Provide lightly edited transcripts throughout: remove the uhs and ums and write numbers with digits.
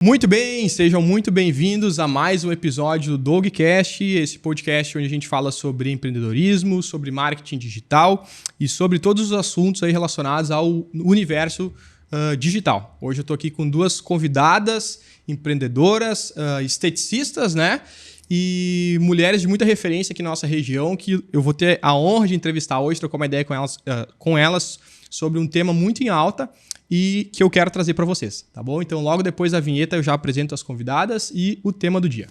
Muito bem, sejam muito bem-vindos a mais um episódio do Dogcast, esse podcast onde a gente fala sobre empreendedorismo, sobre marketing digital e sobre todos os assuntos aí relacionados ao universo digital. Hoje eu estou aqui com duas convidadas, empreendedoras, esteticistas, né? E mulheres de muita referência aqui na nossa região, que eu vou ter a honra de entrevistar hoje, trocar uma ideia com elas sobre um tema muito em alta e que eu quero trazer para vocês, tá bom? Então, logo depois da vinheta, eu já apresento as convidadas e o tema do dia.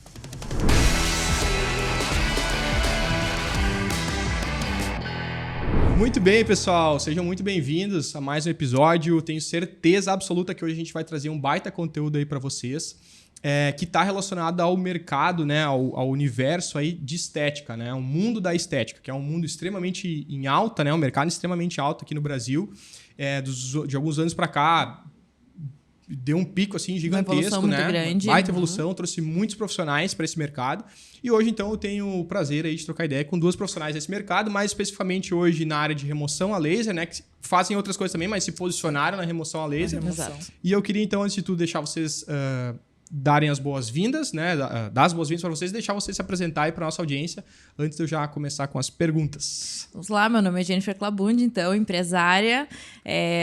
Muito bem, pessoal. Sejam muito bem-vindos a mais um episódio. Tenho certeza absoluta que hoje a gente vai trazer um baita conteúdo aí para vocês, que está relacionado ao mercado, né, ao universo aí de estética, né, o mundo da estética, que é um mundo extremamente em alta, né, um mercado extremamente alto aqui no Brasil. De alguns anos para cá, deu um pico assim gigantesco, uma evolução muito grande. Baita evolução, trouxe muitos profissionais para esse mercado. E hoje, então, eu tenho o prazer aí de trocar ideia com duas profissionais desse mercado, mais especificamente hoje na área de remoção a laser, né? Que fazem outras coisas também, mas se posicionaram na remoção a laser. Exato. E eu queria, então, antes de tudo, deixar vocês darem as boas-vindas, né? Dar as boas-vindas para vocês e deixar vocês se apresentarem para nossa audiência antes de eu já começar com as perguntas. Vamos lá, meu nome é Jennifer Clabundi, então, empresária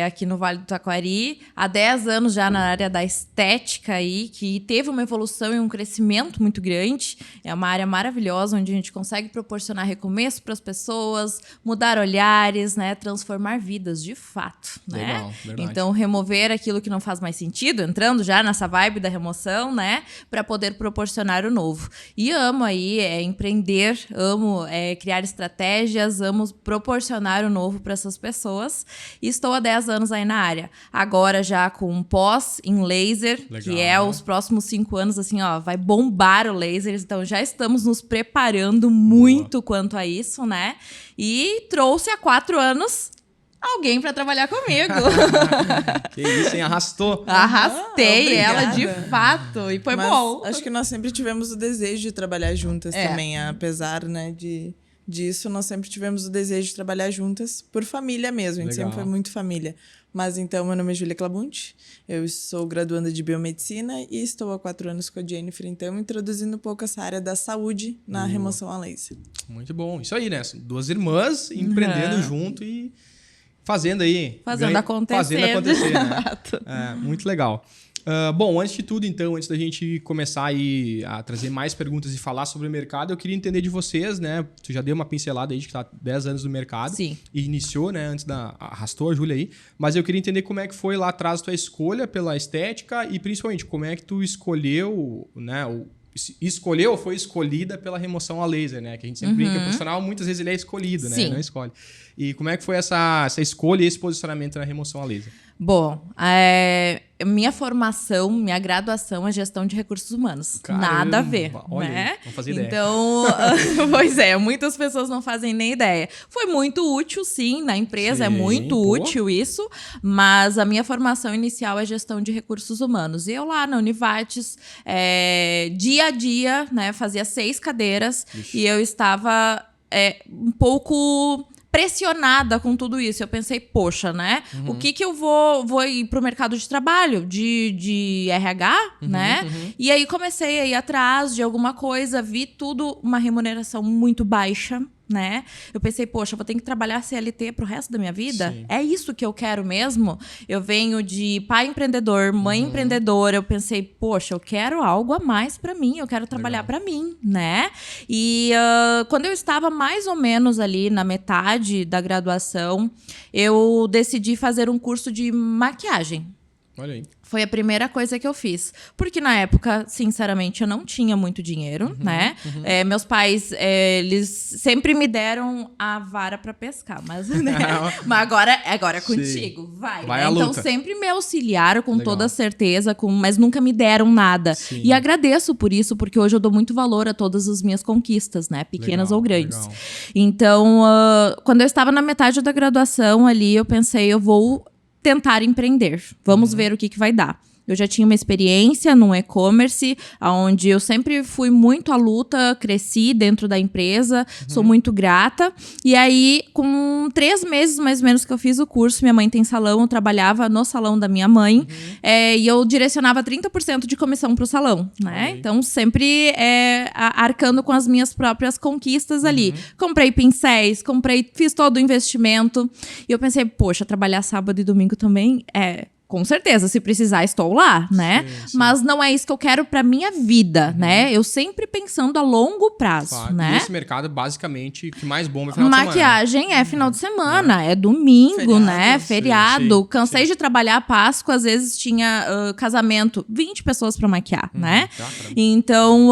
aqui no Vale do Taquari. Há 10 anos já na área da estética aí, que teve uma evolução e um crescimento muito grande. É uma área maravilhosa, onde a gente consegue proporcionar recomeço para as pessoas, mudar olhares, né? Transformar vidas, de fato. Legal, né? verdade. Então, remover aquilo que não faz mais sentido, entrando já nessa vibe da remoção, né? Para poder proporcionar o novo. E amo aí empreender, amo criar estratégias, amo proporcionar o novo para essas pessoas. E estou há 10 anos aí na área. Agora já com um pós em laser, Legal, que é os próximos 5 anos, assim, ó, vai bombar o laser. Então já estamos nos preparando muito quanto a isso, né? E trouxe há 4 anos alguém para trabalhar comigo. Que isso, hein? Arrastou. Arrastei ela de fato e foi bom. Acho que nós sempre tivemos o desejo de trabalhar juntas também, apesar, né, disso, nós sempre tivemos o desejo de trabalhar juntas por família mesmo, a gente Legal. sempre foi muito família. Mas então, meu nome é Júlia Clabundi, eu sou graduanda de Biomedicina e estou há 4 anos com a Jennifer, então, introduzindo um pouco essa área da saúde na remoção a laser. Muito bom. Isso aí, né? São duas irmãs empreendendo junto e fazendo aí. Fazendo acontecer. Né? Muito legal. Bom, antes de tudo, então, antes da gente começar aí a trazer mais perguntas e falar sobre o mercado, eu queria entender de vocês, né? Tu já deu uma pincelada aí de que tá 10 anos no mercado. Sim. E iniciou, né? Arrastou a Júlia aí. Mas eu queria entender como é que foi lá atrás a tua escolha pela estética e principalmente como é que tu escolheu, né? Escolheu ou foi escolhida pela remoção a laser, né? Que a gente sempre brinca, o profissional muitas vezes ele é escolhido, né? Sim. Não escolhe. E como é que foi essa escolha e esse posicionamento na remoção a laser? Bom, minha formação, minha graduação é gestão de recursos humanos. Caramba, Nada a ver, olha né? aí, não fazia ideia. Então, pois é, muitas pessoas não fazem nem ideia. Foi muito útil, sim, na empresa, é Sim, muito pô. útil isso, mas a minha formação inicial é gestão de recursos humanos. E eu lá na Univates, dia a dia, né, fazia 6 cadeiras. Ixi. E eu estava um pouco pressionada com tudo isso. Eu pensei, poxa, né? O que eu vou ir pro mercado de trabalho? De RH, né? E aí comecei a ir atrás de alguma coisa, vi tudo uma remuneração muito baixa, né? Eu pensei, poxa, eu vou ter que trabalhar CLT pro resto da minha vida? Sim. É isso que eu quero mesmo? Eu venho de pai empreendedor, mãe empreendedora. Eu pensei, poxa, eu quero algo a mais pra mim. Eu quero trabalhar pra mim, né? E quando eu estava mais ou menos ali na metade da graduação, eu decidi fazer um curso de maquiagem. Olha aí. Foi a primeira coisa que eu fiz. Porque na época, sinceramente, eu não tinha muito dinheiro, né? Meus pais, eles sempre me deram a vara para pescar. Mas, né? Mas agora é contigo. Vai, Vai né? à Então, luta. sempre me auxiliaram com Legal. toda certeza, mas nunca me deram nada. Sim. E agradeço por isso, porque hoje eu dou muito valor a todas as minhas conquistas, né? Pequenas Legal, ou grandes. legal. Então, quando eu estava na metade da graduação ali, eu pensei, eu vou tentar empreender. Vamos ver o que vai dar. Eu já tinha uma experiência no e-commerce, onde eu sempre fui muito à luta, cresci dentro da empresa, sou muito grata. E aí, com 3 meses mais ou menos que eu fiz o curso, minha mãe tem salão, eu trabalhava no salão da minha mãe, e eu direcionava 30% de comissão pro salão, né? Então, sempre arcando com as minhas próprias conquistas ali. Comprei pincéis, fiz todo o investimento. E eu pensei, poxa, trabalhar sábado e domingo também com certeza, se precisar, estou lá, né? Sim. Mas não é isso que eu quero pra minha vida, né? Eu sempre pensando a longo prazo, Claro. né? E esse mercado, basicamente, o que mais bomba é final de semana. Maquiagem é final de semana, é domingo, Feriado. né? Feriado. Sim. Cansei de trabalhar Páscoa, às vezes tinha casamento, 20 pessoas pra maquiar, né? Então,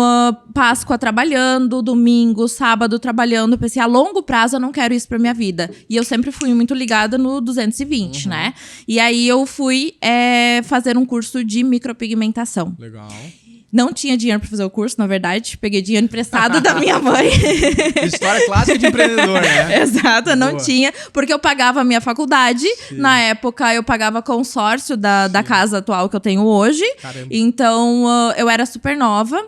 Páscoa trabalhando, domingo, sábado trabalhando. Pensei, a longo prazo eu não quero isso pra minha vida. E eu sempre fui muito ligada no 220, né? E aí eu fui fazer um curso de micropigmentação. Legal. Não tinha dinheiro pra fazer o curso, na verdade. Peguei dinheiro emprestado da minha mãe. História clássica de empreendedor, né? Exato, não Boa. tinha. Porque eu pagava a minha faculdade. Na época, eu pagava consórcio da casa atual que eu tenho hoje. Caramba. Então, eu era super nova.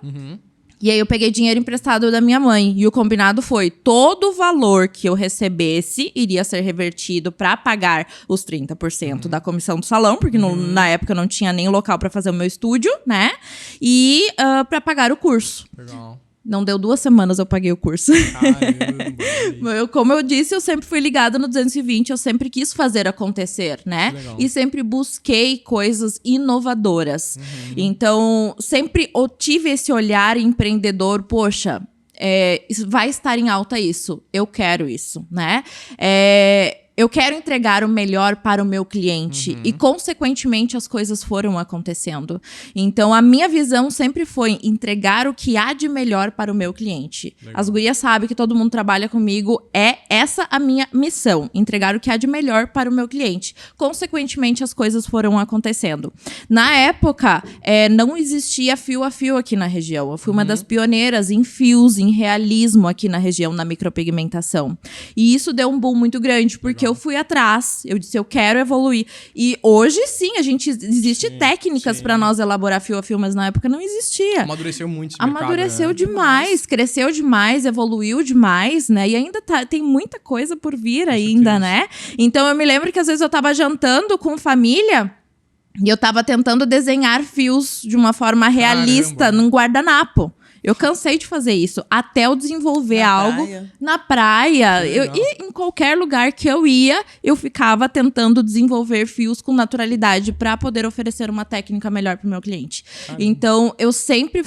E aí eu peguei dinheiro emprestado da minha mãe. E o combinado foi, todo o valor que eu recebesse iria ser revertido para pagar os 30% da comissão do salão, porque na época eu não tinha nem local para fazer o meu estúdio, né? E para pagar o curso. Legal. Não deu 2 semanas, eu paguei o curso. Caramba. Como eu disse, eu sempre fui ligada no 220, eu sempre quis fazer acontecer, né? Legal. E sempre busquei coisas inovadoras. Então, sempre eu tive esse olhar empreendedor, poxa, vai estar em alta isso, eu quero isso, né? Eu quero entregar o melhor para o meu cliente. E, consequentemente, as coisas foram acontecendo. Então, a minha visão sempre foi entregar o que há de melhor para o meu cliente. Legal. As gurias sabem que todo mundo trabalha comigo. É essa a minha missão. Entregar o que há de melhor para o meu cliente. Consequentemente, as coisas foram acontecendo. Na época, não existia fio a fio aqui na região. Eu fui uma das pioneiras em fios, em realismo aqui na região, na micropigmentação. E isso deu um boom muito grande, porque eu fui atrás, eu disse, eu quero evoluir. E hoje, sim, existe técnicas para nós elaborar fio a fio, mas na época não existia. Amadureceu muito esse mercado, Amadureceu né? demais, cresceu demais, evoluiu demais, né? E ainda tem muita coisa por vir ainda, né? Então, eu me lembro que às vezes eu tava jantando com família e eu tava tentando desenhar fios de uma forma realista num guardanapo. Eu cansei de fazer isso, até eu desenvolver algo na praia. E em qualquer lugar que eu ia, eu ficava tentando desenvolver fios com naturalidade para poder oferecer uma técnica melhor para o meu cliente. Então, eu sempre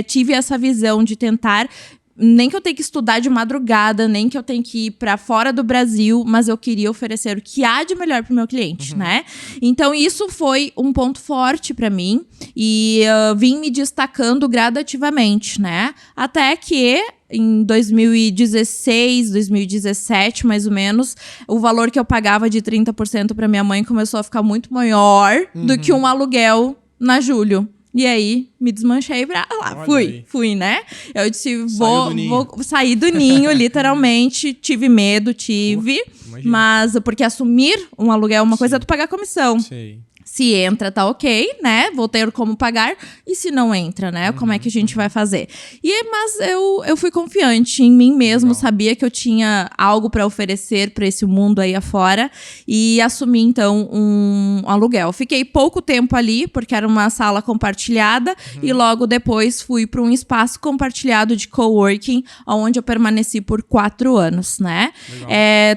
tive essa visão de tentar. Nem que eu tenha que estudar de madrugada, nem que eu tenha que ir para fora do Brasil, mas eu queria oferecer o que há de melhor pro meu cliente, né? Então, isso foi um ponto forte para mim e vim me destacando gradativamente, né? Até que em 2016, 2017, mais ou menos, o valor que eu pagava de 30% para minha mãe começou a ficar muito maior do que um aluguel na Júlio. E aí, me desmanchei pra lá. Fui, né? Eu disse, vou sair do ninho, literalmente. Tive medo, mas porque assumir um aluguel é uma coisa, é tu pagar comissão. Sei. Se entra, tá ok, né? Vou ter como pagar. E se não entra, né? Como é que a gente vai fazer? Mas eu fui confiante em mim mesmo, sabia que eu tinha algo para oferecer para esse mundo aí afora. E assumi, então, um aluguel. Fiquei pouco tempo ali, porque era uma sala compartilhada. E logo depois fui para um espaço compartilhado de coworking, onde eu permaneci por 4 anos, né?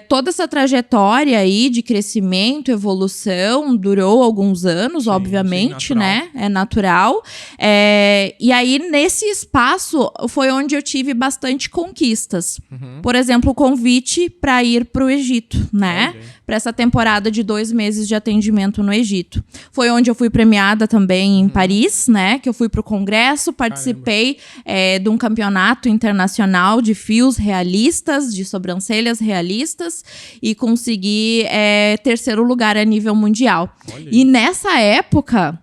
Toda essa trajetória aí de crescimento, evolução, durou alguns anos, obviamente, né? É natural. E aí, nesse espaço, foi onde eu tive bastante conquistas. Por exemplo, o convite para ir para o Egito, né? Para essa temporada de 2 meses de atendimento no Egito. Foi onde eu fui premiada também em Paris, né? Que eu fui para o congresso, participei de um campeonato internacional de fios realistas, de sobrancelhas realistas, e consegui 3º lugar a nível mundial. E nessa época,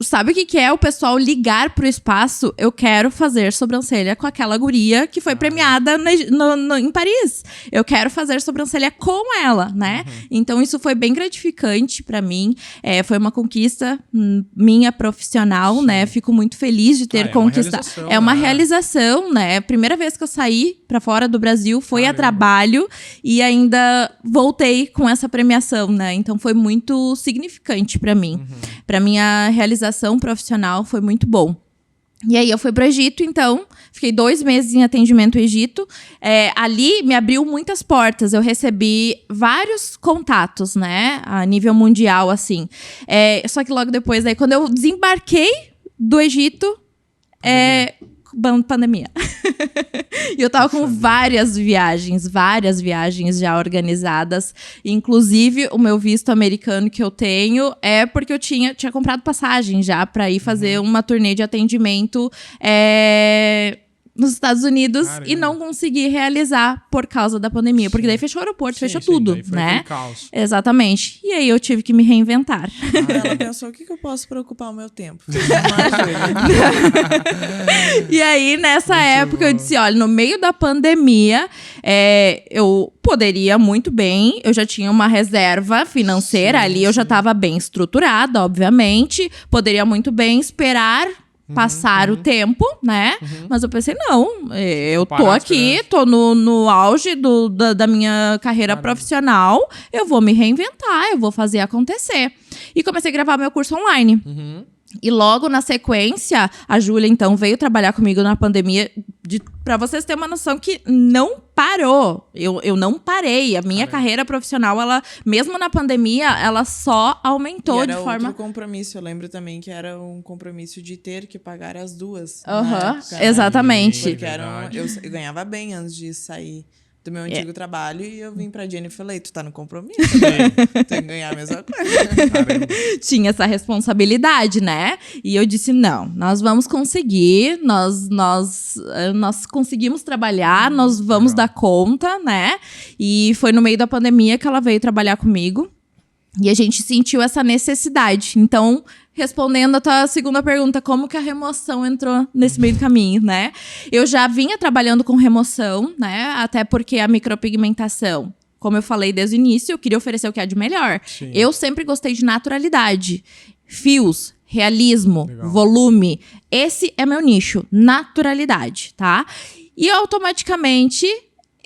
sabe o que é o pessoal ligar pro espaço? Eu quero fazer sobrancelha com aquela guria que foi premiada em Paris. Eu quero fazer sobrancelha com ela, né? Então, isso foi bem gratificante pra mim. Foi uma conquista minha profissional, né? Fico muito feliz de ter conquistado. É uma realização, né? Primeira vez que eu saí pra fora do Brasil foi a trabalho e ainda voltei com essa premiação, né? Então, foi muito significante pra mim. Pra minha realização profissional foi muito bom. E aí eu fui pro Egito, então, fiquei 2 meses em atendimento no Egito. Ali me abriu muitas portas, eu recebi vários contatos, né, a nível mundial, assim. Só que logo depois, aí, quando eu desembarquei do Egito, pandemia. E eu tava com várias viagens já organizadas. Inclusive, o meu visto americano que eu tenho é porque eu tinha comprado passagem já pra ir fazer uma turnê de atendimento nos Estados Unidos e não consegui realizar por causa da pandemia. Porque daí fechou o aeroporto, fechou tudo, daí foi né? caos. Exatamente. E aí eu tive que me reinventar. Ela pensou, o que eu posso para ocupar o meu tempo? E aí, nessa época, eu disse, olha, no meio da pandemia, eu poderia muito bem, eu já tinha uma reserva financeira ali, eu já estava bem estruturada, obviamente, poderia muito bem esperar passar o tempo, né? Mas eu pensei, não, eu tô aqui, tô no auge da minha carreira profissional, eu vou me reinventar, eu vou fazer acontecer. E comecei a gravar meu curso online. E logo na sequência, a Júlia, então, veio trabalhar comigo na pandemia, pra vocês terem uma noção que não parou. Eu não parei. A minha carreira profissional, ela, mesmo na pandemia, ela só aumentou de forma... Era outro compromisso. Eu lembro também que era um compromisso de ter que pagar as duas. Exatamente. Porque eu ganhava bem antes de sair do meu antigo trabalho e eu vim pra Jennifer e falei, tu tá no compromisso, tem que ganhar a mesma coisa. Tinha essa responsabilidade, né? E eu disse, não, nós vamos conseguir, nós conseguimos trabalhar, nós vamos dar conta, né? E foi no meio da pandemia que ela veio trabalhar comigo e a gente sentiu essa necessidade. Então, respondendo a tua segunda pergunta, como que a remoção entrou nesse meio do caminho, né? Eu já vinha trabalhando com remoção, né? Até porque a micropigmentação, como eu falei desde o início, eu queria oferecer o que é de melhor. Sim. Eu sempre gostei de naturalidade. Fios, realismo, volume. Esse é meu nicho, naturalidade, tá? E automaticamente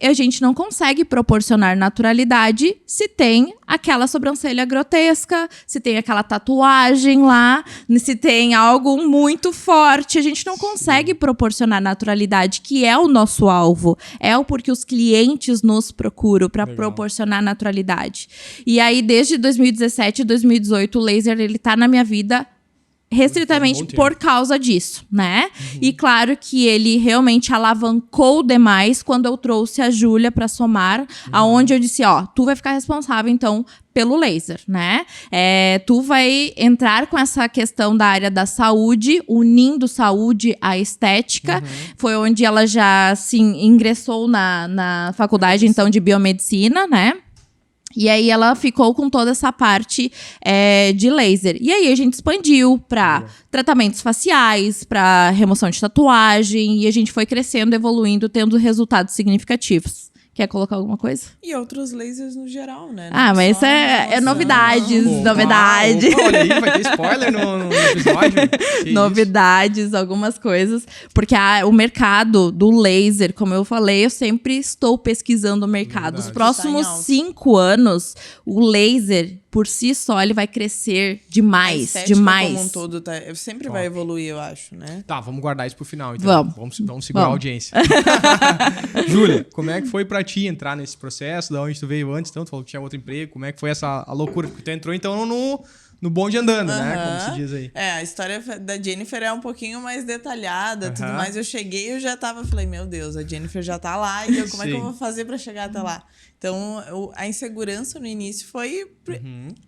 a gente não consegue proporcionar naturalidade se tem aquela sobrancelha grotesca, se tem aquela tatuagem lá, se tem algo muito forte. A gente não consegue proporcionar naturalidade, que é o nosso alvo. É o porque os clientes nos procuram para proporcionar naturalidade. E aí, desde 2017 e 2018, o laser ele tá na minha vida restritamente por causa disso, né? E claro que ele realmente alavancou demais quando eu trouxe a Júlia para somar, aonde eu disse, ó, tu vai ficar responsável, então, pelo laser, né? Tu vai entrar com essa questão da área da saúde, unindo saúde à estética. Foi onde ela já, assim, ingressou na faculdade, então, de biomedicina, né? E aí ela ficou com toda essa parte de laser. E aí a gente expandiu para tratamentos faciais, para remoção de tatuagem. E a gente foi crescendo, evoluindo, tendo resultados significativos. Quer colocar alguma coisa? E outros lasers no geral, né? Não mas isso é novidades, novidades. Olha aí, vai ter spoiler no episódio. Novidades, algumas coisas. Porque o mercado do laser, como eu falei, eu sempre estou pesquisando o mercado. Os próximos 5 anos, o laser, por si só, ele vai crescer demais. Demais. Como um todo, sempre vai evoluir, eu acho, né? Tá, vamos guardar isso pro final, então. Vamos segurar a audiência. Júlia, como é que foi pra ti entrar nesse processo? Da onde tu veio antes? Então, tu falou que tinha outro emprego. Como é que foi a loucura? Porque tu entrou, então, no bonde andando, né? Como se diz aí. A história da Jennifer é um pouquinho mais detalhada, tudo mais. Eu cheguei e eu já falei, meu Deus, a Jennifer já tá lá, e como é que eu vou fazer pra chegar até lá? Então, a insegurança no início foi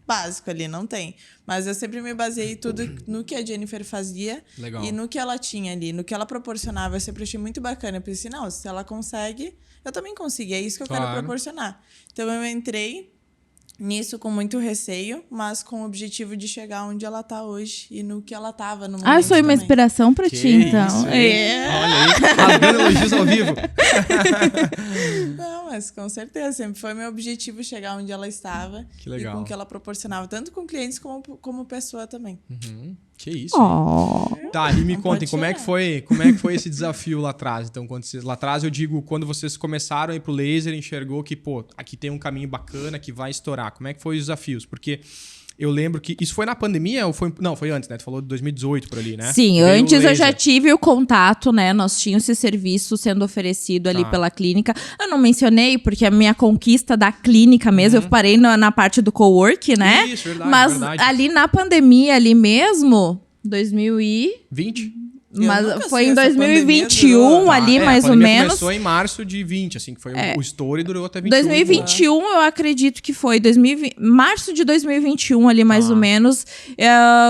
básico ali, não tem. Mas eu sempre me baseei tudo no que a Jennifer fazia e no que ela tinha ali, no que ela proporcionava. Eu sempre achei muito bacana. Eu pensei, não, se ela consegue, eu também consigo. É isso que eu quero proporcionar. Então, eu entrei nisso com muito receio, mas com o objetivo de chegar onde ela tá hoje e no que ela tava no momento. Eu sou uma também. inspiração pra ti, então. Isso, olha aí, rasgando elogios ao vivo. Não, mas com certeza, sempre foi meu objetivo chegar onde ela estava. Que legal. E com o que ela proporcionava, tanto com clientes como pessoa também. Que isso. Oh. Tá, e me Não contem, pode como é que foi esse desafio lá atrás? Então, lá atrás eu digo, quando vocês começaram a ir pro laser, enxergou que, pô, aqui tem um caminho bacana que vai estourar. Como é que foi os desafios? Porque eu lembro que... Isso foi na pandemia ou foi... Não, foi antes, né? Tu falou de 2018 por ali, né? Sim, Veio antes o eu já laser. tive o contato, né? Nós tínhamos esse serviço sendo oferecido ali Tá. pela clínica. Eu não mencionei, porque a minha conquista da clínica mesmo, eu parei na parte do cowork, né? Isso, verdade, Mas verdade. ali na pandemia, ali mesmo, 2000 e... 20? Eu Mas nunca foi sei, em essa 2021, pandemia ali Tá, mais a ou pandemia menos. começou em março de 20, assim, que foi o estouro e durou até 21. 2021, eu acredito que foi. Março de 2021, ali mais Tá. ou menos.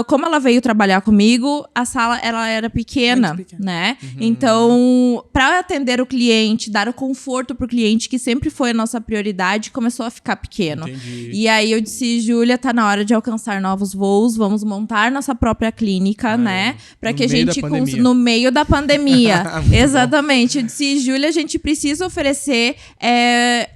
Como ela veio trabalhar comigo, a sala ela era pequena, Muito pequena. né? Então, para atender o cliente, dar o conforto pro cliente, que sempre foi a nossa prioridade, começou a ficar pequeno. Entendi. E aí eu disse, Júlia, tá na hora de alcançar novos voos, vamos montar nossa própria clínica, né? Para No que a meio da gente pandemia. no meio da pandemia. Muito Exatamente. Eu disse, Júlia, a gente precisa oferecer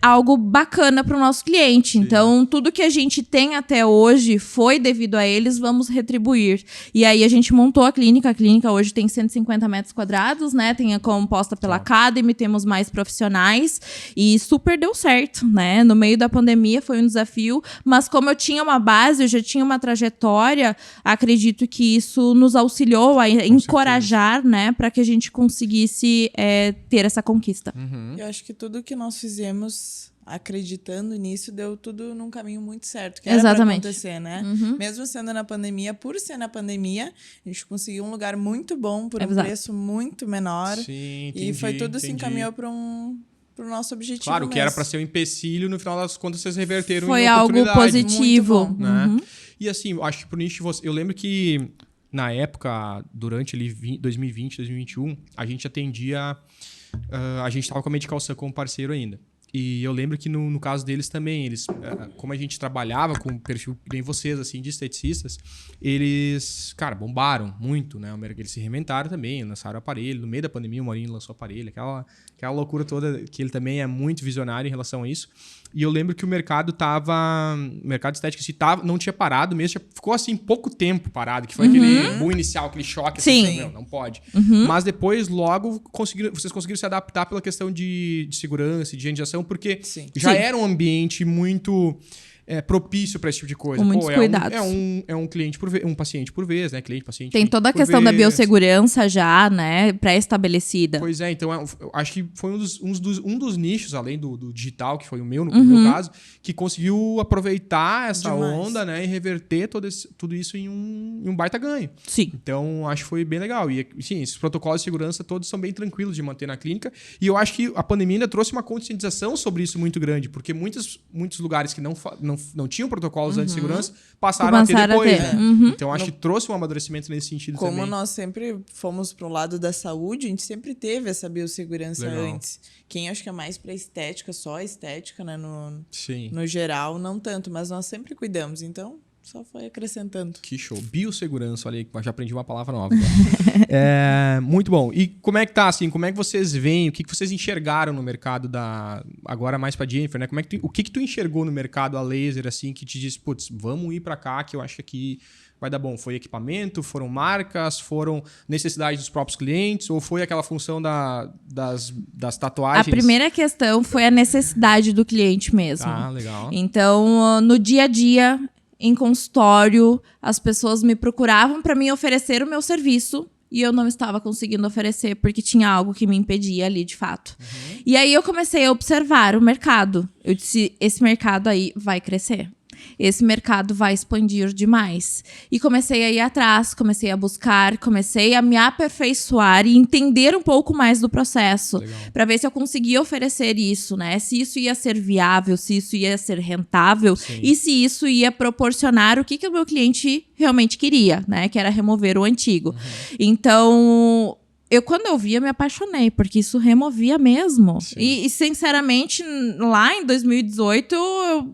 algo bacana para o nosso cliente. Então, tudo que a gente tem até hoje foi devido a eles, vamos retribuir. E aí, a gente montou a clínica. A clínica hoje tem 150 metros quadrados, né? Tem a composta pela Academy, temos mais profissionais. E super deu certo, né? No meio da pandemia foi um desafio. Mas como eu tinha uma base, eu já tinha uma trajetória, acredito que isso nos auxiliou a encorajar, né? Para que a gente conseguisse ter essa conquista. Eu acho que tudo que nós fizemos acreditando nisso deu tudo num caminho muito certo, que era pra Exatamente. acontecer, né? Mesmo sendo na pandemia, por ser na pandemia, a gente conseguiu um lugar muito bom por um Exato. preço muito menor. Sim, E foi tudo se entendi. encaminhou pro nosso objetivo. Claro, que era mesmo. para ser um empecilho, no final das contas vocês reverteram Foi em algo oportunidade. positivo. Muito bom. Né? E assim, eu acho que pro nicho, eu lembro que na época, durante ali 2020, 2021, a gente atendia... a gente estava com a Medical Sun como parceiro ainda. E eu lembro que no caso deles também, eles, como a gente trabalhava com um perfil que nem vocês, assim, de esteticistas, eles, cara, bombaram muito, né? Eles se reinventaram também, lançaram aparelho. No meio da pandemia, o Maurinho lançou aparelho. Aquela loucura toda, que ele também é muito visionário em relação a isso. E eu lembro que o mercado estético assim, não tinha parado mesmo, ficou assim pouco tempo parado, que foi aquele boom inicial, aquele choque. Sim. Assim, não pode. Mas depois, logo, vocês conseguiram se adaptar pela questão de segurança, de higienização, porque Sim. já Sim. era um ambiente muito propício para esse tipo de coisa. Com muitos cuidados. É um cliente por vez, um paciente por vez, né? Cliente, paciente. Tem toda a por questão da vez. biossegurança já, né? Pré-estabelecida. Pois é, então eu acho que foi um dos nichos, além do digital, que foi o meu, no meu caso, que conseguiu aproveitar essa Demais. onda, né? E reverter tudo isso em um baita ganho. Sim. Então, acho que foi bem legal. E, sim, esses protocolos de segurança todos são bem tranquilos de manter na clínica. E eu acho que a pandemia ainda trouxe uma conscientização sobre isso muito grande, porque muitos lugares que não tinham protocolos de segurança passaram a ter depois, né? Então, acho que trouxe um amadurecimento nesse sentido Como também. nós sempre fomos pro lado da saúde, a gente sempre teve essa biossegurança Legal. antes. Quem acho que é mais pra estética, só a estética, né? Sim. No geral, não tanto, mas nós sempre cuidamos. Então, só foi acrescentando. Que show. Biossegurança, olha aí, já aprendi uma palavra nova. Muito bom. E como é que tá, assim, como é que vocês veem, o que vocês enxergaram no mercado agora mais pra Jennifer, né? O que tu enxergou no mercado a laser, assim, que te disse, putz, vamos ir pra cá, que eu acho que aqui vai dar bom? Foi equipamento, foram marcas, foram necessidades dos próprios clientes, ou foi aquela função das tatuagens? A primeira questão foi a necessidade do cliente mesmo. Ah, legal. Então, no dia a dia, em consultório, as pessoas me procuravam para me oferecer o meu serviço e eu não estava conseguindo oferecer porque tinha algo que me impedia ali, de fato. E aí eu comecei a observar o mercado. Eu disse, esse mercado aí vai crescer. Esse mercado vai expandir demais. E comecei a ir atrás, comecei a buscar, comecei a me aperfeiçoar e entender um pouco mais do processo. Para ver se eu conseguia oferecer isso, né? Se isso ia ser viável, se isso ia ser rentável. Sim. E se isso ia proporcionar o que o meu cliente realmente queria, né? Que era remover o antigo. Então, Quando eu vi, eu me apaixonei, porque isso removia mesmo. E, sinceramente, lá em 2018,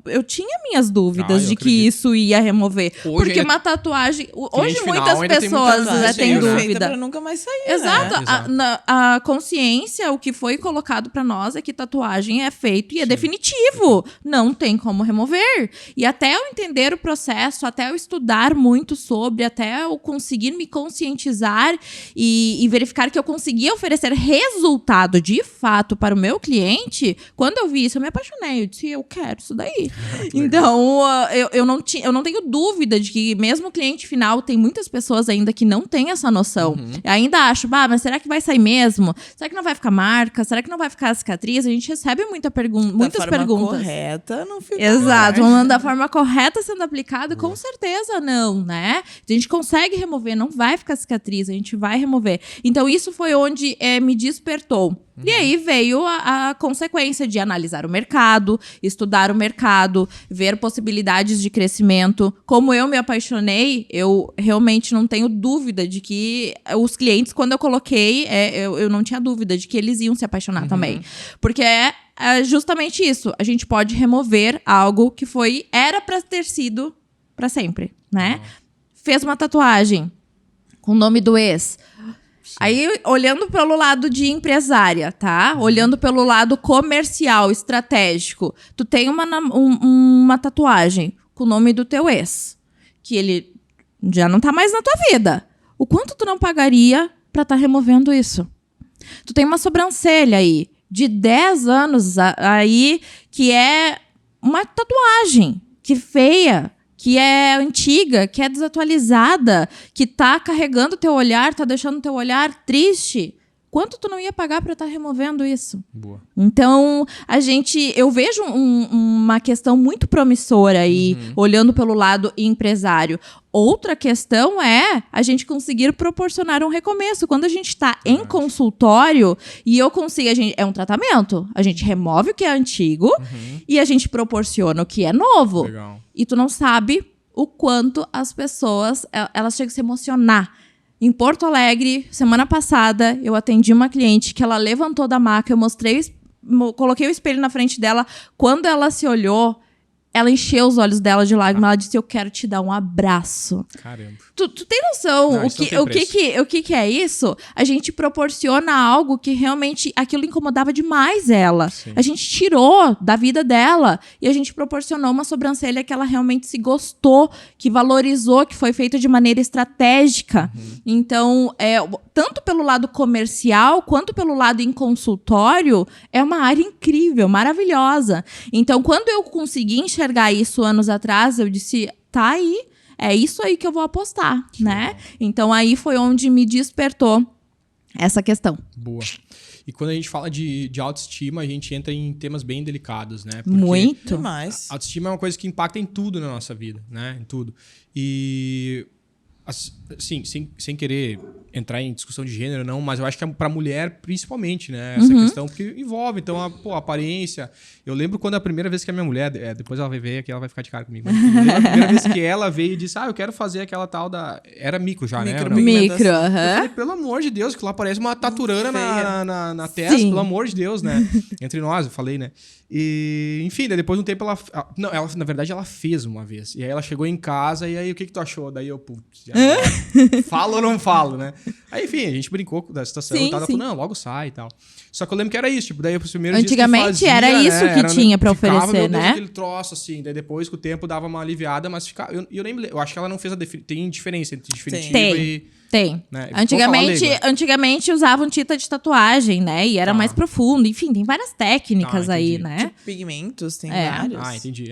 eu tinha minhas dúvidas de que isso ia remover. Hoje porque uma tatuagem... Hoje muitas pessoas têm dúvida. Pra nunca mais sair, Exato. Né? A consciência, o que foi colocado pra nós é que tatuagem é feito e é definitivo. Não tem como remover. E até eu entender o processo, até eu estudar muito sobre, até eu conseguir me conscientizar e verificar que eu conseguia oferecer resultado de fato para o meu cliente, quando eu vi isso, eu me apaixonei. Eu disse, eu quero isso daí. Então, eu não tenho dúvida de que mesmo o cliente final, tem muitas pessoas ainda que não têm essa noção. Ainda acho, mas será que vai sair mesmo? Será que não vai ficar marca? Será que não vai ficar cicatriz? A gente recebe muitas perguntas. Da forma correta, não fica. Exato. Da forma correta sendo aplicada, com certeza não, né? A gente consegue remover, não vai ficar cicatriz, a gente vai remover. Então, isso foi onde me despertou. E aí veio a consequência de analisar o mercado, estudar o mercado, ver possibilidades de crescimento. Como eu me apaixonei, eu realmente não tenho dúvida de que os clientes, quando eu coloquei, eu não tinha dúvida de que eles iam se apaixonar também. Porque é justamente isso. A gente pode remover algo que era para ter sido para sempre, né? Fez uma tatuagem com o nome do ex. Aí, olhando pelo lado de empresária, tá? Olhando pelo lado comercial, estratégico. Tu tem uma tatuagem com o nome do teu ex. Que ele já não tá mais na tua vida. O quanto tu não pagaria pra tá removendo isso? Tu tem uma sobrancelha aí, de 10 anos aí, que é uma tatuagem, que feia, que é antiga, que é desatualizada, que tá carregando teu olhar, tá deixando teu olhar triste. Quanto tu não ia pagar para estar removendo isso? Boa. Então, eu vejo uma questão muito promissora aí, olhando pelo lado empresário. Outra questão é a gente conseguir proporcionar um recomeço. Quando a gente está em consultório e eu consigo... é um tratamento. A gente remove o que é antigo e a gente proporciona o que é novo. Legal. E tu não sabe o quanto as pessoas elas chegam a se emocionar. Em Porto Alegre, semana passada, eu atendi uma cliente que ela levantou da maca, eu coloquei o espelho na frente dela. Quando ela se olhou, ela encheu os olhos dela de lágrimas. Ela disse, eu quero te dar um abraço. Caramba. Tu tem noção o que é isso? A gente proporciona algo que realmente aquilo incomodava demais ela. Sim. A gente tirou da vida dela e a gente proporcionou uma sobrancelha que ela realmente se gostou, que valorizou, que foi feita de maneira estratégica. Então, tanto pelo lado comercial quanto pelo lado em consultório, é uma área incrível, maravilhosa. Então, quando eu consegui enxergar isso anos atrás, eu disse, tá aí. É isso aí que eu vou apostar, né? Então, aí foi onde me despertou essa questão. Boa. E quando a gente fala de autoestima, a gente entra em temas bem delicados, né? Porque muito. Demais. Autoestima é uma coisa que impacta em tudo na nossa vida, né? Em tudo. E, assim, sem querer entrar em discussão de gênero, não, mas eu acho que é pra mulher, principalmente, né? Essa questão, porque envolve, então, a aparência. Eu lembro quando a primeira vez que a minha mulher, depois ela vai ver aqui, ela vai ficar de cara comigo. Mas eu lembro a primeira vez que ela veio e disse, eu quero fazer aquela tal da... Era micro já, né? Micro, Eu falei, pelo amor de Deus, que lá parece uma taturana na testa, pelo amor de Deus, né? Entre nós, eu falei, né? E, enfim, daí depois de um tempo na verdade, ela fez uma vez. E aí ela chegou em casa, e aí, o que tu achou? Daí eu, putz, falo ou não falo, né? Aí, enfim, a gente brincou da situação e tal. Ela falou, não, logo sai e tal. Só que eu lembro que era isso, tipo, daí os primeiros antigamente dias que fazia, era isso que tinha pra oferecer, ficava, meu Deus, né? aquele troço, assim. Daí depois, com o tempo, dava uma aliviada, mas ficava... Eu acho que ela não fez tem diferença entre definitivo e... Tem. Né? Antigamente usavam tinta de tatuagem, né? E era mais profundo. Enfim, tem várias técnicas aí, né? Tipo, pigmentos, tem vários. Entendi.